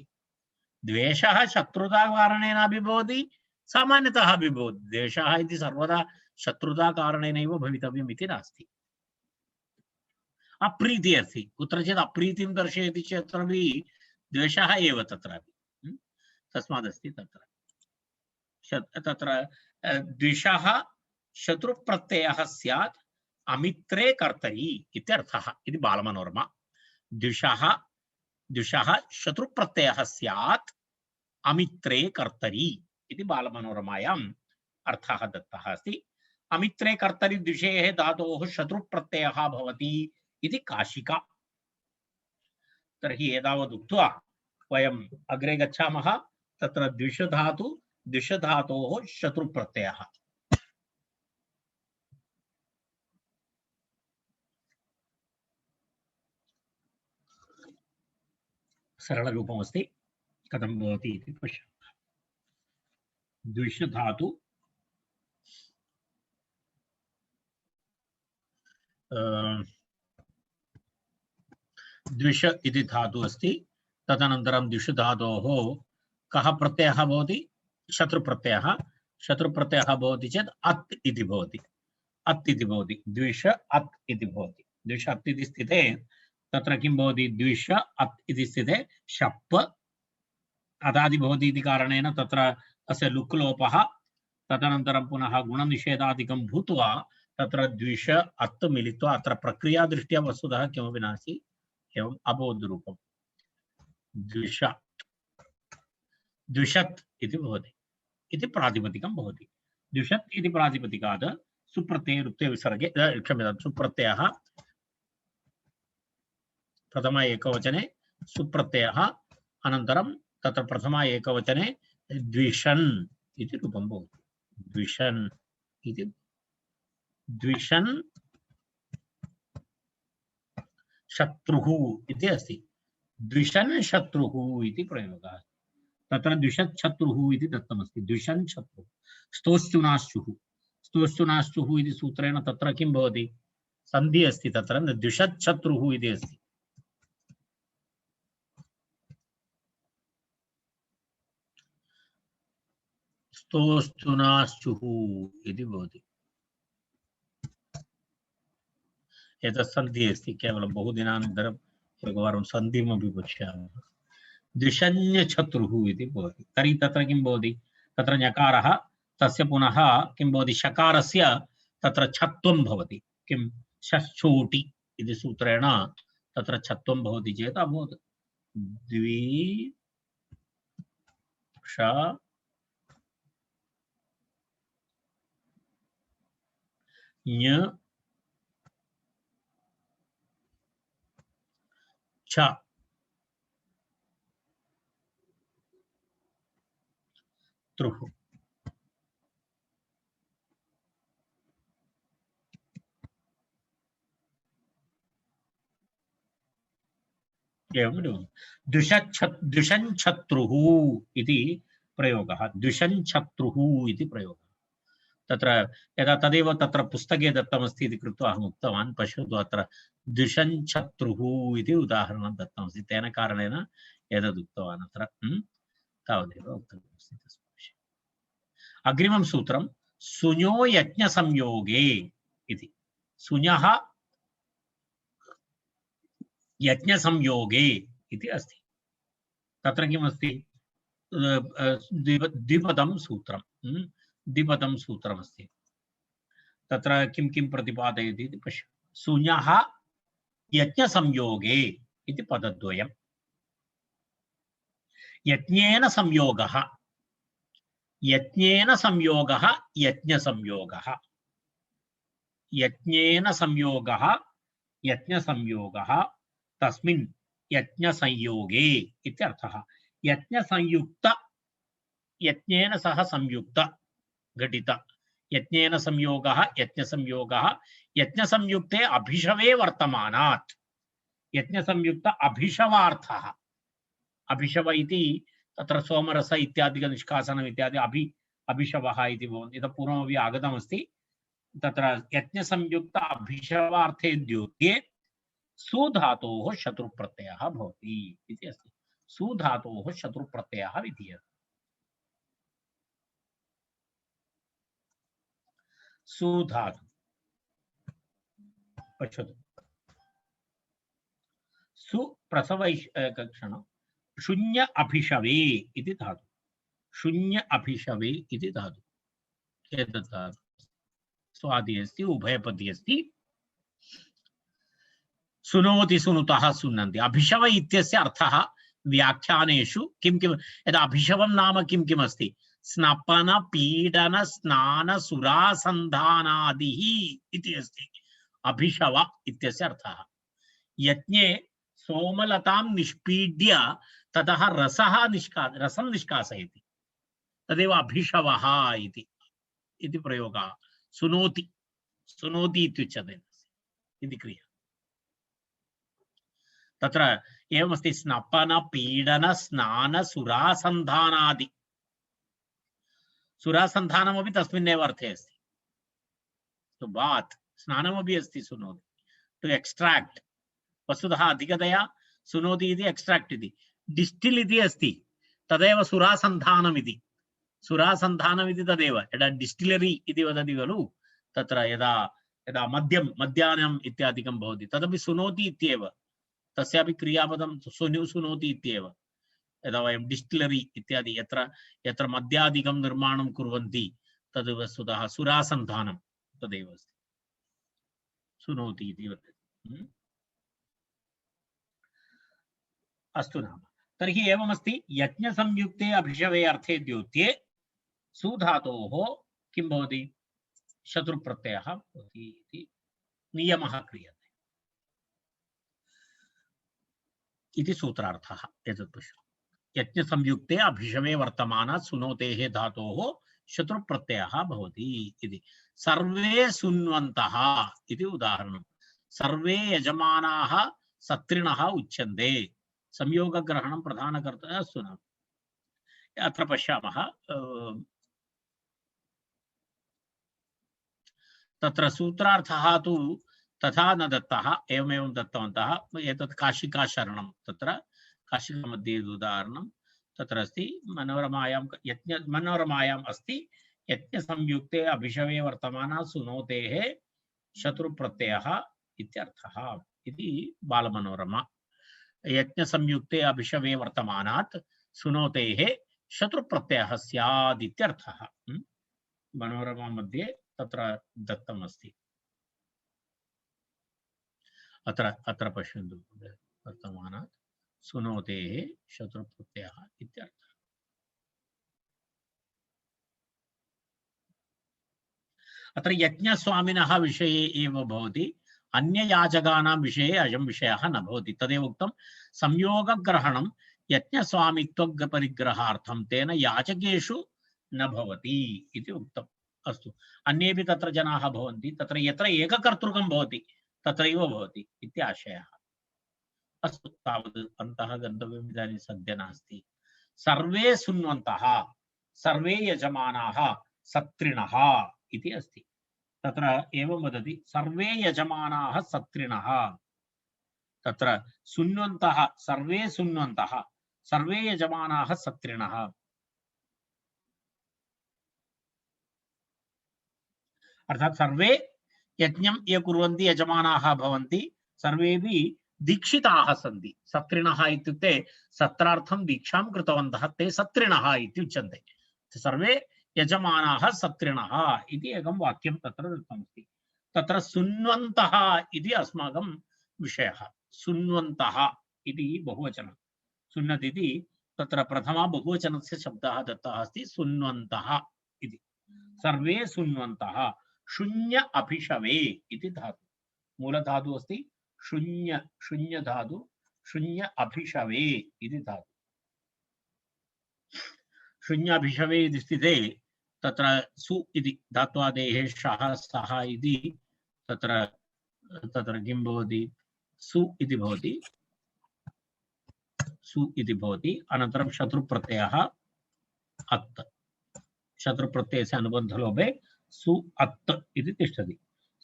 S2: द्वेषः शत्रुता कारणेनापि भवति, सामान्यतः अपि भवति। द्वेषः इति सर्वदा शत्रुता कारणेनैव भवितव्यम् इति नास्ति। अप्रीतिः अस्ति, कुत्रचित् अप्रीतिं दर्शयति चेत् अपि द्वेषः एव तत्रापि तस्मादस्ति तत्र द्विषः शत्रुप्रत्ययः स्यात् अमित्रे कर्तरि इत्यर्थः इति बालमनोरमा। द्विषः शत्रुप्रत्ययः स्यात् अमित्रे कर्तरि इति बालमनोरमायाम् अर्थः दत्तः अस्ति। अमित्रे कर्तरि द्विषेः धातोः शत्रुप्रत्ययः भवति इति काशिका। तर्हि एतावत् उक्त्वा वयम् अग्रे गच्छामः। तत्र द्विषधातोः शत्रुप्रत्ययः। सरलरूपमस्ति, कथं भवति इति पश्यामः। द्विषधातु द्विष इति धातु अस्ति। तदनन्तरं द्विषधातोः कः प्रत्ययः भवति? शत्रुप्रत्ययः। शत्रुप्रत्ययः भवति चेत् अत् इति भवति। अत् इति भवति, द्विष अत् इति भवति। द्विष अत् इति स्थिते तत्र किं भवति? द्विष अत् इति स्थिते शप् अदादि भवति इति कारणेन तत्र अस्य लुक् लोपः, तदनन्तरं पुनः गुणनिषेधादिकं भूत्वा तत्र द्विष अत् मिलित्वा अत्र प्रक्रियादृष्ट्या वस्तुतः किमपि नास्ति, एवम् अबोधरूपं द्विषत् इति भवति, इति प्रातिपदिकं भवति। द्विषत् इति प्रातिपदिकात् सुप्रत्यये रुक्ते विसर्गे क्षम्यतां सुप्रत्ययः प्रथम एकवचने सुप्रत्ययः, अनन्तरं तत्र प्रथम एकवचने द्विषन् इति रूपं भवति। द्विषन् इति द्विषन् शत्रुः इति अस्ति। द्विषन् शत्रुः इति प्रयोगः। तत्र द्विषत् शत्रुः इति दत्तमस्ति। द्विषन् शत्रुः। स्तोश्चुनाश्चुः, स्तोश्चुनाश्चुः इति सूत्रेण तत्र किं भवति? सन्धि अस्ति। तत्र द्विषत् शत्रुः इति अस्ति। स्तोश्चुनाश्चुः इति भवति। एतत् सन्धिः अस्ति। केवलं बहुदिनानन्तरम् एकवारं सन्धिमपि पश्यामः। द्विषन्यशत्रुः इति भवति। तर्हि तत्र किं भवति? तत्र ञकारः, तस्य पुनः किं भवति? शकारस्य तत्र छत्वं भवति। किं? षष्ठोटि इति सूत्रेण तत्र छत्वं भवति चेत् अभवत् द्वि ष ञ छ त्रुः। एवं द्विषञ्छत्रुः इति प्रयोगः। द्विषञ्छत्रुः इति प्रयोगः। तत्र यदा तदेव तत्र पुस्तके दत्तमस्ति इति कृत्वा अहम् उक्तवान्। पश्यतु अत्र द्विषञ्छत्रुः इति उदाहरणं दत्तमस्ति। तेन कारणेन एतद् उक्तवान्। अत्र तावदेव उक्तमस्ति तस्मिन् विषये। अग्रिमं सूत्रं सुञो यज्ञसंयोगे इति। सुञः यज्ञसंयोगे इति अस्ति। तत्र किमस्ति? द्विपदं सूत्रं, द्विपदं सूत्रमस्ति। तत्र किं किं प्रतिपादयति इति पश्य। सुञः यज्ञसंयोगे इति पदद्वयम्। यज्ञेन संयोगः, यज्ञेन संयोगः, यज्ञसंयोगः, यज्ञेन संयोगः, यज्ञसंयोगः, तस्मिन् यज्ञसंयोगे इत्यर्थः। यज्ञसंयुक्त, यज्ञेन सह संयुक्त घटित, यज्ञेन संयोगः, यज्ञसंयोगः, यज्ञसंयुक्ते अभिषवे वर्तमानात्, यज्ञसंयुक्त अभिषवार्थः। अभिषव इति तत्र सोमरस इत्यादिक निष्कासनम् इत्यादि अभिषवः इति भवन्ति। इतः पूर्वमपि आगतमस्ति। तत्र यज्ञसंयुक्त अभिषवार्थे द्योत्ये सुधातोः शत्रुप्रत्ययः भवति इति अस्ति। सुधातोः शत्रुप्रत्ययः विधीयते। सुधातु पश्यतु, सु प्रसवैषण शून्य अभिषवे इति धातु, शून्य अभिषवे इति धातु। एतत् धातु स्वादि अस्ति, उभयपदी अस्ति। सुनोति, सुनुतः, सुनन्ति। अभिषव इत्यस्य अर्थः व्याख्यानेषु किं किं, यदा अभिषवं नाम किं किम् अस्ति? स्नपन पीडन स्नान सुरासन्धानादिः इति अस्ति अभिषव इत्यस्य अर्थः। यज्ञे सोमलतां निष्पीड्य ततः रसं निष्कासयति, तदेव अभिषवः इति प्रयोगः। सुनोति, सुनोति इत्युच्यते इति क्रिया। तत्र एवमस्ति, स्नपन पीडन स्नान सुरासन्धानादि। सुरासन्धानमपि तस्मिन्नेव अर्थे अस्ति। तो बात् स्नानमपि अस्ति सुनोति, टु एक्स्ट्राक्ट्। वस्तुतः अधिकतया सुनोति इति एक्स्ट्राक्ट् इति, डिस्टिल् इति अस्ति, तदेव सुरासन्धानम् इति। सुरासन्धानम् इति तदेव। यदा डिस्टिलरी इति वदति खलु, तत्र यदा यदा मद्यानम् इत्यादिकं भवति, तदपि सुनोति इत्येव। तस्यापि क्रियापदं सुनोति इत्येव। यदा वयं डिस्टिलरी इत्यादि यत्र मद्यादिकं निर्माणं कुर्वन्ति, तद् वस्तुतः सुरासन्धानं तदेव अस्ति, सुनोति इति वर्तते। अस्तु नाम, तर्हि एवमस्ति, यज्ञसंयुक्ते अभिषवे अर्थे द्योत्ये सुधातोः किं भवति? शत्रुप्रत्ययः भवति इति नियमः क्रियते इति सूत्रार्थः। एतत् पश्यतु, यज्ञसंयुक्ते अभिषवे वर्तमानात् सुनोतेः धातोः शत्रुप्रत्ययः भवति इति। सर्वे सुन्वन्तः इति उदाहरणं। सर्वे यजमानाः सत्रिणः उच्यन्ते। संयोगग्रहणं प्रधानकर्ता। अस्तु नाम, अत्र पश्यामः, तत्र सूत्रार्थः तु तथा न दत्तः, एवमेवं दत्तवन्तः। एतत् काशिकाशरणं, तत्र काशिकामध्ये उदाहरणं तत्र अस्ति। मनोरमायाम् अस्ति, यज्ञसंयुक्ते अभिषवे वर्तमानात् सुनोतेः शत्रुप्रत्ययः इत्यर्थः इति बालमनोरमा। यज्ञसंयुक्ते अभिषवे वर्तमानात् सुनोतेः शत्रुप्रत्ययः स्यात् इत्यर्थः। मनोरमा मध्ये तत्र दत्तम् अस्ति। अत्र पश्यन्तु, वर्तमानात् सुनोतेः शत्रुप्रत्ययः इत्यर्थः। अत्र यज्ञस्वामिनः विषये एव भवति, अन्ययाचकानां विषये अयं विषयः न भवति। तदेव उक्तं, संयोगग्रहणं यज्ञस्वामित्वपरिग्रहार्थं तेन याचकेषु न भवति इति उक्तम्। अस्तु, अन्येपि तत्र जनाः भवन्ति, तत्र यत्र एककर्तृकं भवति तत्रैव भवति इति आशयः। अस्तु, तावत् अन्तः गन्तव्यम् इदानीं सद्य नास्ति। सर्वे सुन्वन्तः, सर्वे यजमानाः सत्रिणः इति अस्ति। तत्र एवं वदति, सर्वे यजमानाः सत्रिणः। तत्र सुन्वन्तः, सर्वे सुन्वन्तः, सर्वे यजमानाः सत्रिणः। अर्थात् सर्वे यज्ञं ये कुर्वन्ति यजमानाः भवन्ति, सर्वेपि दीक्षिताः सन्ति। सत्रिणः इत्युक्ते सत्रार्थं दीक्षां कृतवन्तः ते सत्रिणः इति उच्यन्ते। सर्वे यजमानाः सत्रिणः इति एकं वाक्यं तत्र दत्तमस्ति। तत्र सुन्वन्तः इति अस्माकं विषयः। सुन्वन्तः इति बहुवचनं। सुन्नत् इति तत्र प्रथमा बहुवचनस्य शब्दः दत्तः अस्ति, सुन्वन्तः इति। सर्वे सुन्वन्तः। शून्य अभिषवे इति धातु, मूलधातु अस्ति शून्य, शून्य धातु, शून्य अभिषवे इति धातु। शून्य अभिषवे इति स्थिते तत्र सु इति धात्वादेः शः सः इति तत्र किं भवति, सु इति भवति, सु इति भवति। अनन्तरं शत्रुप्रत्ययः अत्, शत्रुप्रत्ययस्य अनुबन्धलोपे सु अत् इति तिष्ठति।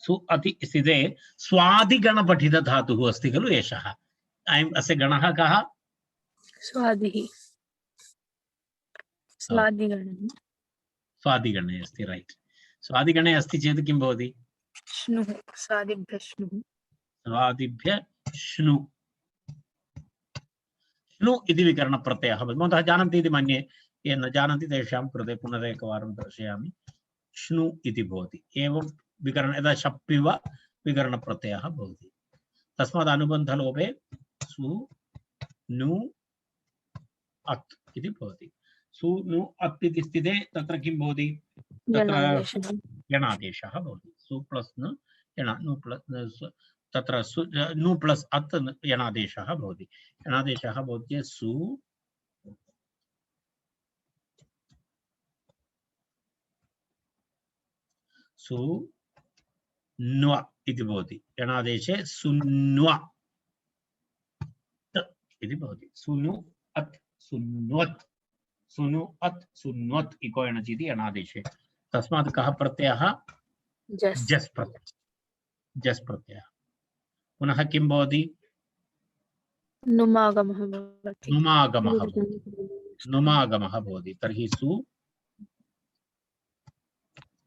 S2: सु अति स्थिते स्वादिगणपठितधातुः अस्ति खलु एषः। अस्य गणः कः?
S1: स्वादिः। स्वादिगणः।
S2: स्वादिगणे अस्ति, रैट्। स्वादिगणे अस्ति चेत् किं भवति?
S1: श्नुः, स्वादिभ्यः श्नुः।
S2: स्वादिभ्यः श्नु, श्नु इति विकरणप्रत्ययः। भवन्तः जानन्ति इति मन्ये, ये न जानन्ति तेषां कृते पुनरेकवारं दर्शयामि। श्नु इति भवति। एवं विकरण, यदा शप्पिव विकरणप्रत्ययः भवति। तस्मात् अनुबन्धलोपे सु नु अत् इति भवति। सु नु अत् इति स्थिते तत्र किं भवति? तत्र यणादेशः भवति। सु प्लस् नु यण, नु प्लस् तत्र सु नु प्लस् अत् यणादेशः भवति। यणादेशः भवति सु सु न्व इति भवति। यणादेशे सुन्व इति भवति। सुनु अत् सुन्वत्, सुनु अत् सुन्वत् इको एणचि इति यणादेशे। तस्मात् कः प्रत्ययः? जस् प्रत्ययः। जस् प्रत्ययः। पुनः किं भवति?
S1: नुमागमः भवति।
S2: नुमागमः भवति। नुमागमः भवति। तर्हि सु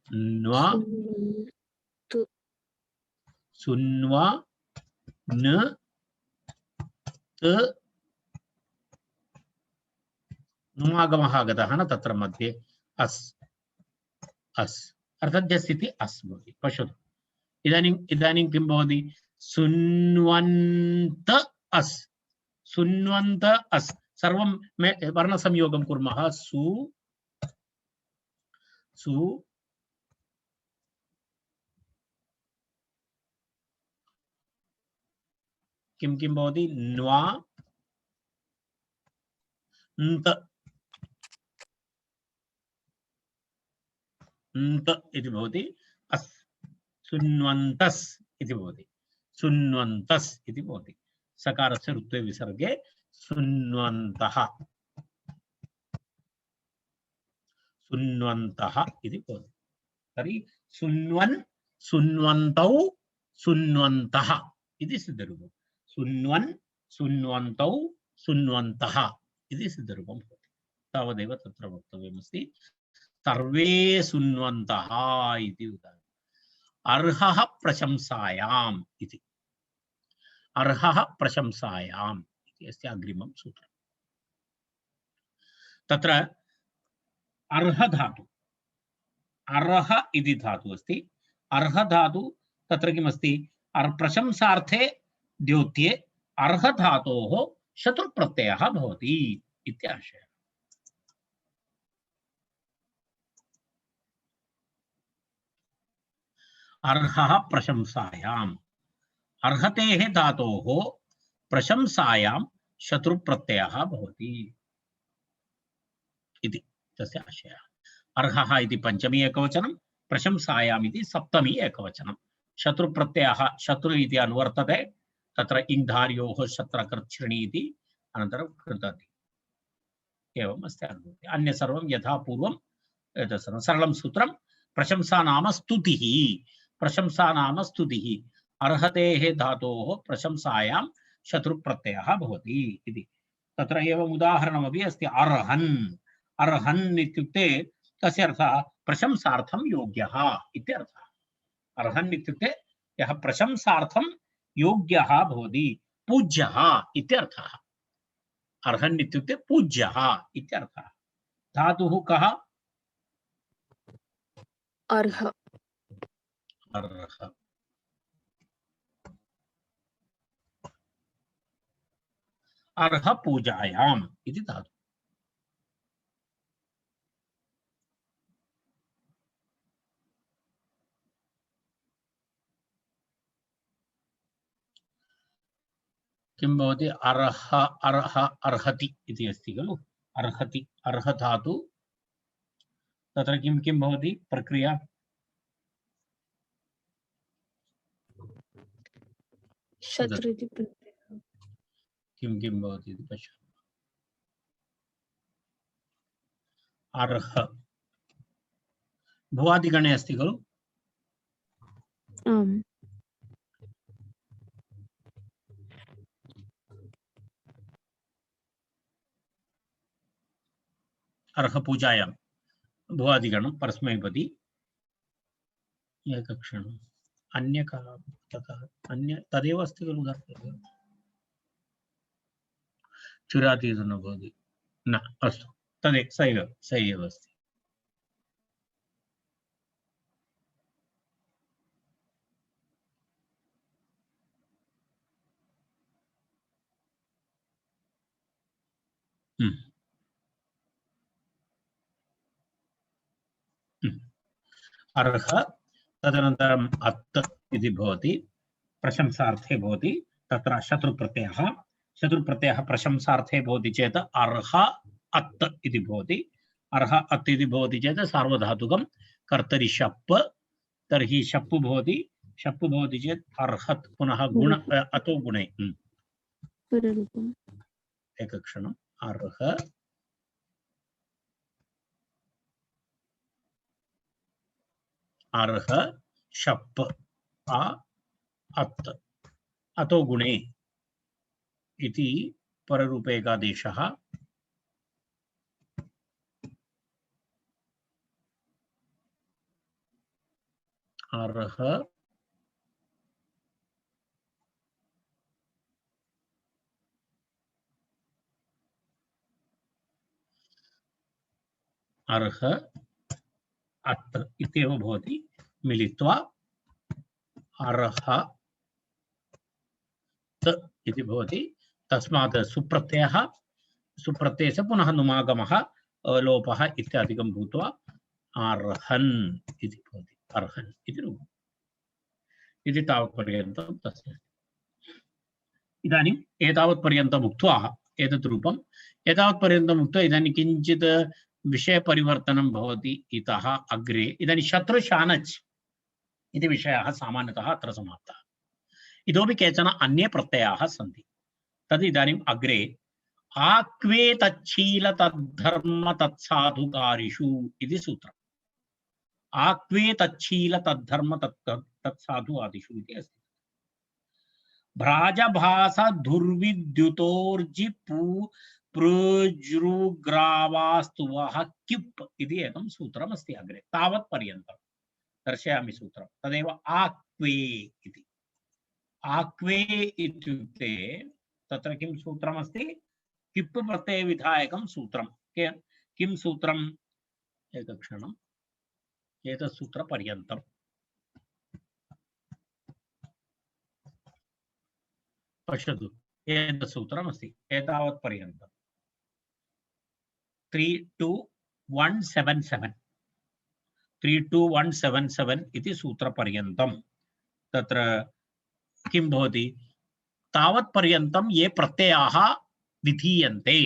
S2: न्वा सुन्वा न त नुमागमः आगतः न तत्र मध्ये अस्, अस् अर्थात् जस् इति अस् भवति। पश्यतु इदानीं किं भवति? सुन्वन्त अस्, सुन्वन्त अस्। सर्वं वर्णसंयोगं कुर्मः। सु सु किं किं भवति? न्वा न्त, न्त इति भवति। अस् सुन्वन्तस् इति भवति। सुन्वन्तस् इति भवति। सकारस्य ऋत्वे विसर्गे सुन्वन्तः, सुन्वन्तः इति भवति। तर्हि सुन्वन्, सुन्वन्तौ, सुन्वन्तः इति सिद्धरूपम्। सुन्वन्, सुन्वन्तौ, सुन्वन्तः इति सिद्धरूपं भवति। तावदेव तत्र वक्तव्यमस्ति। सर्वे सुन्वन्तः इति उदाहरणम्। अर्हः प्रशंसायाम् इति, अर्हः प्रशंसायाम् इति अस्य अग्रिमं सूत्रम्। तत्र अर्ह धातु, अर्ह इति धातु अस्ति। अर्ह धातु तत्र किमस्ति? प्रशंसार्थे द्योत्ये अर्ह धातोः शत्रुप्रत्ययः भवति इत्याशयः। अर्हः प्रशंसायाम्, अर्हतेः धातोः प्रशंसायां शत्रुप्रत्ययः भवति इति तस्य आशयः। अर्हः इति पंचमी एकवचनं, प्रशंसायाम् इति सप्तमी एकवचनं। शत्रुप्रत्ययः शत्रु इति अनुवर्तते। तत्र इङ्धार्योः शत्रकर्च्छृणि इति अनन्तरं कृतति। एवम् अस्ति अनुभूति। अन्य सर्वं यथा पूर्वं एतत् सर्वं सरलं सूत्रं। प्रशंसा नाम स्तुतिः, प्रशंसा नाम स्तुतिः। अर्हतेः धातोः प्रशंसायां शत्रुप्रत्ययः भवति इति। तत्र एवम् उदाहरणमपि अस्ति। अर्हन्, अर्हन् इत्युक्ते तस्य अर्थः प्रशंसार्थं योग्यः इत्यर्थः। अर्हन् इत्युक्ते यः प्रशंसार्थं योग्यः भवति, पूज्यः इत्यर्थः। अर्हन् इत्युक्ते पूज्यः इत्यर्थः। धातुः कः?
S1: अर्ह।
S2: अर्ह। अर्ह पूजायाम् इति धातुः। किं भवति? अर्ह अर्ह अर्हति इति अस्ति खलु। अर्हति अर्ह धातु तत्र किं किं भवति प्रक्रिया?
S1: शत्रु इति प्रत्ययः।
S2: किं किं भवति इति पश्यामः। अर्ह भुवादिगणे अस्ति खलु।
S1: आम्।
S2: अर्ह पूजायां भुवादिगणं परस्मैपदी। एकक्षणम् अन्य का तथा अन्य तदेव अस्ति खलु धातुः। चुराति इति न भवति। न अस्तु तदेव स एव अस्ति। अर्ह तदनन्तरम् अत् इति भवति प्रशंसार्थे भवति। तत्र शत्रुप्रत्ययः प्रशंसार्थे भवति चेत् अर्ह अत् इति भवति। अर्ह अत् इति भवति चेत् सार्वधातुकं कर्तरि शप्। तर्हि शप् भवति चेत् अर्हत् पुनः गुण अतो गुणे।
S1: पररूपम्।
S2: एकक्षणम् अर्ह अर्ह शप् अत् अतो गुणे इति पररूपेकादेशः। अर्ह अर्ह अत् इत्येव भवति। मिलित्वा अर्ह त इति भवति। तस्मात् सुप्रत्ययस्य पुनः नुमागमः लोपः इत्यादिकं भूत्वा अर्हन् इति भवति। अर्हन् इति रूपम्। इति तावत्पर्यन्तं तस्य। इदानीम् एतावत्पर्यन्तम् उक्त्वा एतत् रूपम् एतावत्पर्यन्तम् उक्त्वा इदानीं किञ्चित् विषयपरिवर्तनं भवति इतः अग्रे। इदानीं शत्रुशानच् इति विषयः सामान्यतः अत्र समाप्तः। इतोपि केचन अन्ये प्रत्ययाः सन्ति। तद् इदानीम् अग्रे आक्वे तच्छील तद्धर्म तत्साधुकारिषु इति सूत्रम्। आक्वे तच्छील तद्धर्म तत्साधु आदिषु इति अस्ति। भ्राजभास धुर्विद्युतोर्जि पृजृग्रावास्तुवः किप् इति एकं सूत्रमस्ति अग्रे। तावत्पर्यन्तं दर्शयामि सूत्रं। तदेव आक्वे इति। आक्वे इत्युक्ते तत्र किं सूत्रमस्ति? किप् प्रत्ययविधायकं सूत्रं। किं सूत्रम्? एकक्षणम् एतत् सूत्रपर्यन्तम् पश्यतु। एतत् सूत्रमस्ति एतावत्पर्यन्तं 32177 32177 इति सूत्रपर्यन्तं तत्र किं भवति? तावत्पर्यन्तं ये प्रत्ययाः विधीयन्ते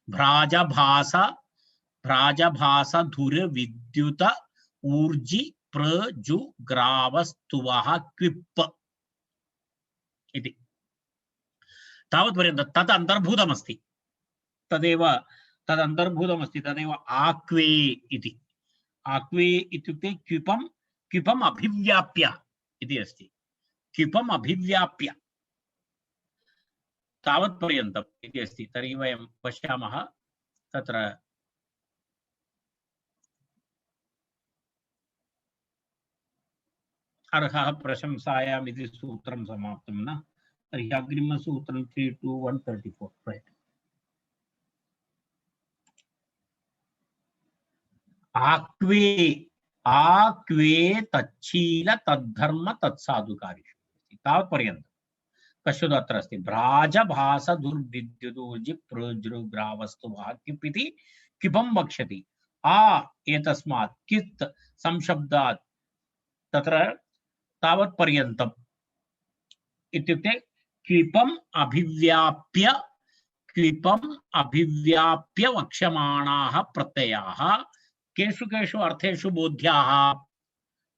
S2: भ्राजभास धुर विद्युत ऊर्जि प्रजु ग्रावस्तुवः क्विप् इति तावत्पर्यन्तं तत् अन्तर्भूतमस्ति। तदेव आक्वे इति। आक्वे इत्युक्ते क्विपम् अभिव्याप्य इति अस्ति। क्विपम् अभिव्याप्य तावत्पर्यन्तम् इति अस्ति। तर्हि वयं पश्यामः तत्र अर्हः प्रशंसायाम् इति सूत्रं समाप्तं न। तर्हि अग्रिमसूत्रं 32134 right. आक्वे तच्छील तद्धर्म तत्साधुकारिषु तावत्पर्यन्तं कश्चित् अत्र अस्ति भ्राजभास दुर्विद्युदूर्जि प्रोज्रुग्रावस्तु वाक्यपिति किपं वक्ष्यति एतस्मात् कित् संशब्दात् तत्र तावत्पर्यन्तम् इत्युक्ते क्लिपम् अभिव्याप्य वक्ष्यमाणाः प्रत्ययाः केषु केषु अर्थेषु बोध्याः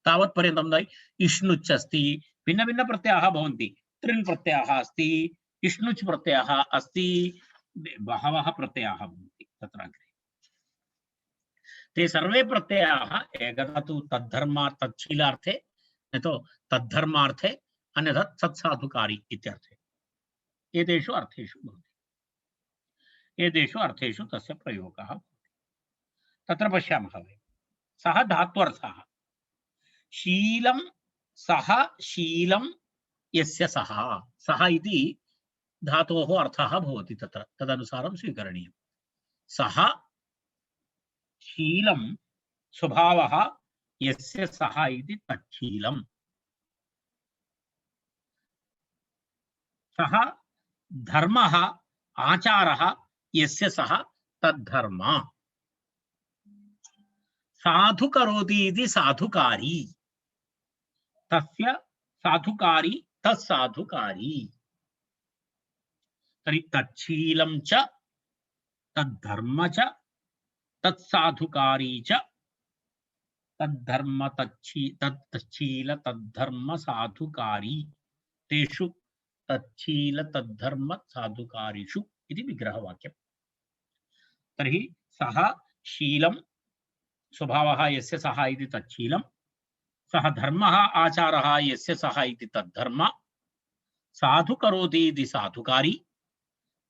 S2: तावत्पर्यन्तं इष्णुच् अस्ति भिन्न भिन्न प्रत्ययाः भवन्ति त्रिन् प्रत्ययः अस्ति इष्णुच् प्रत्ययः अस्ति बहवः प्रत्ययाः भवन्ति तत्र ते सर्वे प्रत्ययाः एकदा तु तद्धर्मार्थ तच्छीलार्थे न तो तद्धर्मार्थे अन्यथा तत्साधुकारी इत्यर्थे एतेषु अर्थेषु भवति एतेषु अर्थेषु तस्य प्रयोगः तत्र पश्यामः वयं सः धात्वर्थः शीलं सः शीलं यस्य सः सः इति धातोः अर्थः भवति तत्र तदनुसारं स्वीकरणीयं सः शीलं स्वभावः यस्य सः इति तच्छीलम् सः धर्मः आचारः यस्य सः तद्धर्म साधु करोति इति साधुकारी तस्य साधुकारी तत्साधुकारी तर्हि तच्छीलं च तद्धर्म च तत्साधुकारी च तद्धर्म तच्छील तद्धर्म साधुकारी तेषु तच्छील तद्धर्म साधुकारिषु इति विग्रहवाक्यम् तर्हि सः शीलं स्वभावः यस्य सः इति तच्छीलं सः धर्मः आचारः यस्य सः इति तद्धर्म साधु करोति इति साधुकारी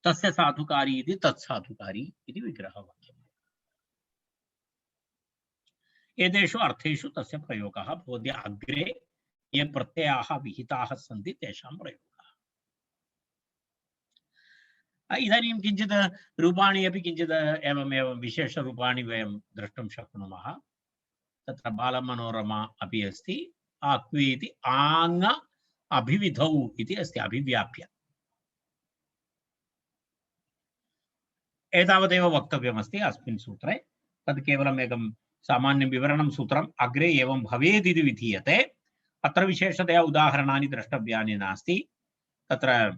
S2: तस्य साधुकारी इति तत्साधुकारी इति विग्रहवाक्यम् एतेषु अर्थेषु तस्य प्रयोगः भवति अग्रे ये प्रत्ययाः विहिताः सन्ति तेषां प्रयोगः इदानीं किञ्चित् रूपाणि अपि किञ्चित् एवमेव विशेषरूपाणि वयं द्रष्टुं शक्नुमः तत्र बालमनोरमा अपि अस्ति आक्वे इति आङ् अभिविधौ इति अस्ति अभिव्याप्य एतावदेव वक्तव्यमस्ति अस्मिन् सूत्रे तद् केवलम् एकं सामान्य विवरणं सूत्रम् अग्रे एवं भवेत् इति विधीयते अत्र विशेषतया उदाहरणानि द्रष्टव्यानि नास्ति तत्र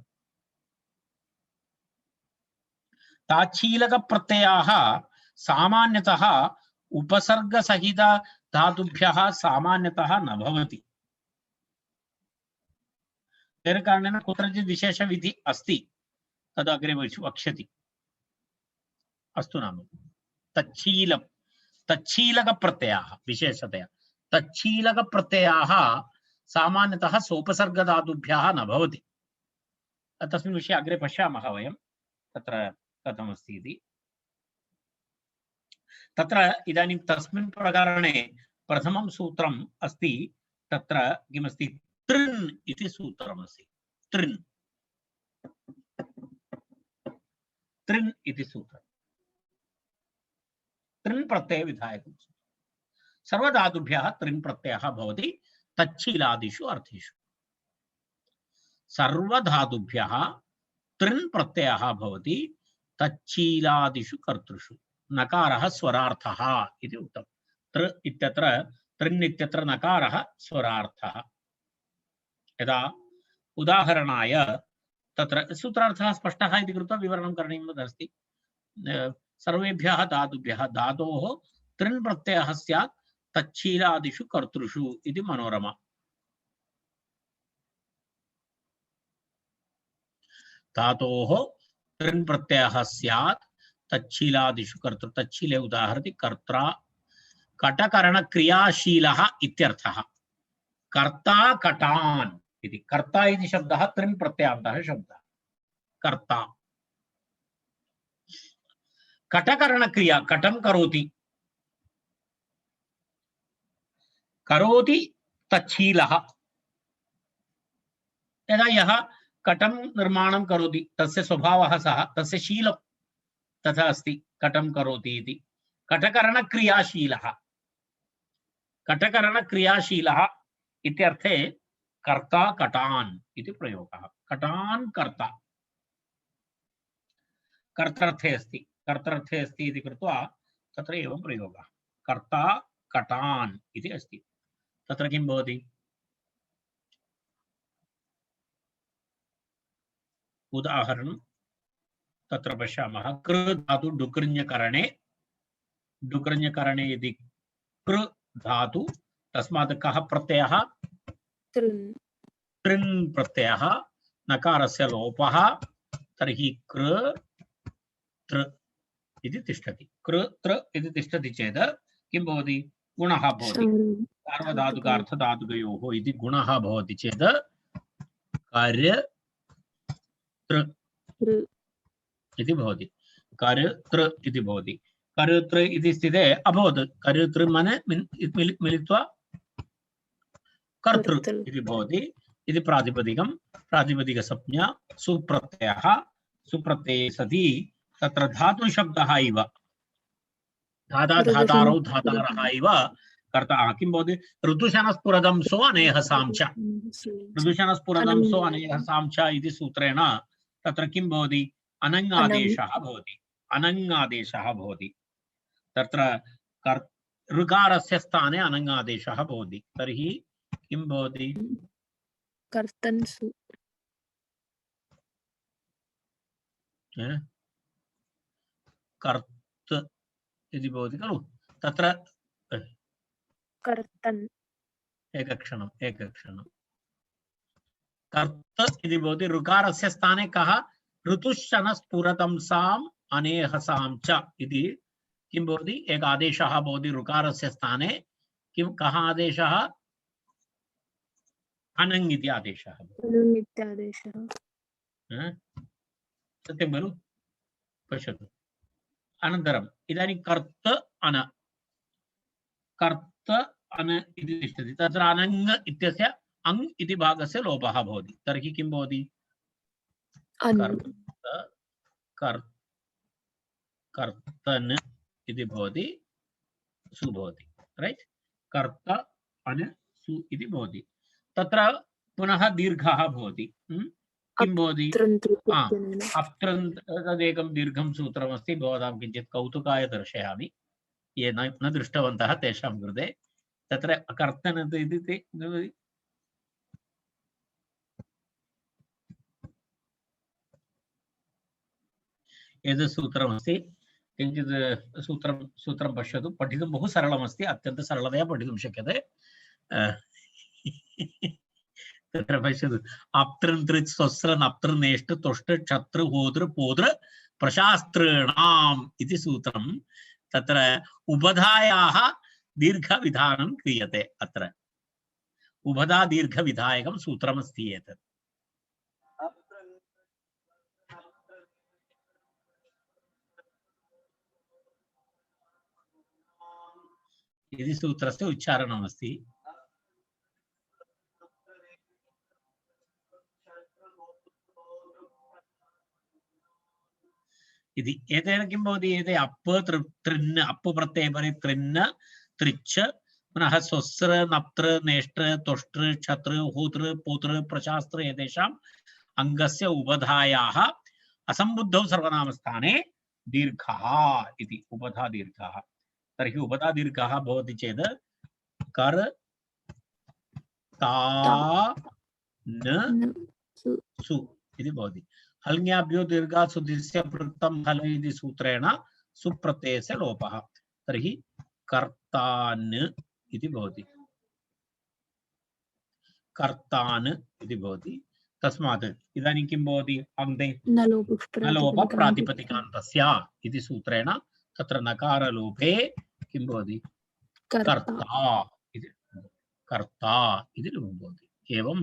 S2: ताच्छीलक प्रत्ययाः सामान्यतः उपसर्गसहित धातुभ्यः सामान्यतः न भवति तेन कारणेन कुत्रचित् विशेषविधि अस्ति तद् अग्रे वक्ष्यति अस्तु नाम तच्छीलक प्रत्ययाः विशेषतया तच्छीलक प्रत्ययाः सामान्यतः सोपसर्गधातुभ्यः न भवति तस्मिन् विषये अग्रे पश्यामः वयं तत्र कथमस्ति इति तत्र इदानीं तस्मिन् प्रकरणे प्रथमं सूत्रम् अस्ति तत्र किमस्ति तृन् इति सूत्रमस्ति तृन् इति सूत्रम् तृन् प्रत्यय विधायकं सर्वधातुभ्यः तृन् प्रत्ययः भवति तच्छीलादिषु अर्थेषु सर्वधातुभ्यः तृन् प्रत्ययः भवति तच्छीलादिषु कर्तृषु नकारः स्वरार्थः इति उक्तं तृ इत्यत्र तृन् इत्यत्र नकारः स्वरार्थः यदा उदाहरणाय तत्र सूत्रार्थः स्पष्टः इति कृत्वा विवरणं करणीयम् अस्ति सर्वेभ्यः धातुभ्यः धातोः तृन् प्रत्ययः स्यात् तच्छीलादिषु कर्तृषु इति मनोरमा धातोः तृन् प्रत्ययः स्यात् तच्छीलादिषु कर्तृ तच्छीले उदाहरति कर्ता कटकरण क्रियाशीलः इत्यर्थः कर्ता कटान् इति कर्ता इति शब्दः तृन् प्रत्ययान्तः शब्दः कर्ता कटकरण क्रिया कटं करोति तच्छीलः यदा यः कटं निर्माणं करोति, तस्य स्वभावः सः, तस्य शीलं तथा अस्ति, कटं करोति इति। कटकरणक्रियाशीलः, कटकरणक्रियाशीलः इत्यर्थे कर्ता कटान् इति प्रयोगः। कटान् कर्ता कर्तर्थे अस्ति, कर्तर्थे अस्ति इति कृत्वा तत्र एवं प्रयोगः। कर्ता कटान् इति अस्ति। तत्र किं भवति? उदाहरणं तत्र पश्यामः। कृ धातु डुकृञ्जकरणे, डुकृञ्जकरणे यदि कृ धातु, तस्मात् कः प्रत्ययः?
S1: तृन्
S2: तृन् प्रत्ययः, नकारस्य लोपः, तर्हि कृ तृ इति तिष्ठति। कृ तृ इति तिष्ठति चेत् किं भवति? गुणः भवति। सार्वधातुकार्थधातुकयोः इति गुणः भवति चेत् कार्य तृ इति भवति। कर्तृ इति भवति। कर्तृ इति स्थिते अभवत्। कर्तृ माने मिलित्वा कर्तृ इति भवति। इति प्रातिपदिकं, प्रातिपदिकसंज्ञा सुप्रत्ययः, सुप्रत्यये सति तत्र धातुशब्दः इव, धातारौ धातारः इव कर्ता किं भवति? ऋतुशनस्फुरदं सो अनेहसां च, ऋतुशनस्फुरदं सो अनेहसां च इति सूत्रेण तत्र किं भवति? अनङ्गादेशः भवति। अनङ्गादेशः भवति। तत्र ऋकारस्य स्थाने अनङ्गादेशः भवति। तर्हि किं भवति?
S1: कर्तन्सु
S2: कर्त इति भवति खलु? तत्र
S1: कर्तन्
S2: एकक्षणं कर्त इति भवति। ऋकारस्य स्थाने कः? ऋतुशनस्फुरतंसाम् अनेहसां च इति किं भवति? एक आदेशः भवति ऋकारस्य स्थाने। किं कः आदेशः? अनङ् इति आदेशः। सत्यं खलु? पश्यतु। अनन्तरम् इदानीं कर्त अन, कर्त अन इति तिष्ठति। तत्र अनङ् इत्यस्य अङ् इति भागस्य लोपः भवति। तर्हि किं भवति? कर्तन् इति भवति, सु भवति। रैट्? कर्त अन सु इति भवति। तत्र पुनः दीर्घः भवति। किं भवति? तदेकं दीर्घं सूत्रमस्ति। भवतां किञ्चित् कौतुकाय दर्शयामि, ये न दृष्टवन्तः तेषां कृते। तत्र कर्तन इति एतत् सूत्रमस्ति। किञ्चित् सूत्रं पश्यतु। पठितुं बहु सरलमस्ति, अत्यन्तं सरलतया पठितुं शक्यते। तत्र पश्यतु। अप्तृन् तृच् स्वस्रन् अप्तृन् नेष्ट तोष्ट छत्र होद्र पोद्र प्रशास्त्रणाम् इति सूत्रं। तत्र उपधायाः दीर्घविधानं क्रियते। अत्र उभधा दीर्घविधायकं सूत्रमस्ति एतत्। इति सूत्रस्य उच्चारणमस्ति। इति एतेन किं भवति? एते अप् तृन्, अप् प्रत्ययपरे तृन् तृच्छ, पुनः स्वस्र नप्त्र नेष्ट्र तोष्ट्र छत्र होत्र पोत्र प्रशास्त्र एतेषाम् अङ्गस्य उपधायाः असम्बुद्धौ सर्वनामस्थाने दीर्घः इति। उपधा दीर्घः। तर्हि उपधा दीर्घः भवति चेत् कर् ता न सु इति भवति। हल्ङ्याभ्यो दीर्घात् सुदिस्य पृक्तं हल इति सूत्रेण सुप्रत्ययस्य लोपः। तर्हि कर्तान् इति भवति। कर्तान् इति भवति। तस्मात् इदानीं किं भवति? अन्ते नलोप प्रातिपदिकान्तस्य इति सूत्रेण तत्र नकारलोपे किं भवति? कर्ता इति, कर्ता इति रूपं भवति। एवं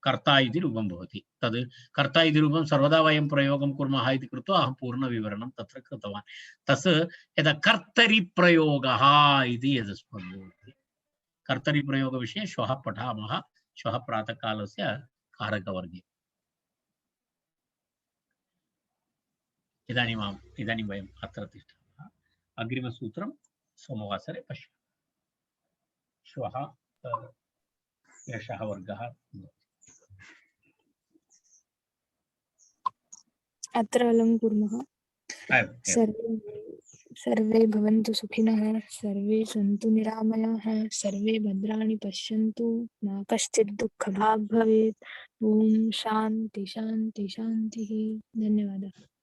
S2: कर्ता इति रूपं भवति। तद् कर्ता इति रूपं सर्वदा वयं प्रयोगं कुर्मः इति कृत्वा अहं पूर्णविवरणं तत्र कृतवान्। तस् यदा कर्तरिप्रयोगः इति यदस्माभिः भवति। कर्तरिप्रयोगविषये श्वः पठामः, श्वः प्रातःकालस्य कारकवर्गे। इदानीं वयम् अत्र तिष्ठामः। अग्रिमसूत्रं सोमवासरे पश्यामः। श्वः एषः वर्गः भवति।
S1: अत्र अलं कुर्मः। सर्वे भवन्तु सुखिनः, सर्वे सन्तु निरामयाः, सर्वे भद्राणि पश्यन्तु, मा कश्चित् दुःखभाग् भवेत्। ॐ शान्ति शान्ति शान्तिः। धन्यवादः।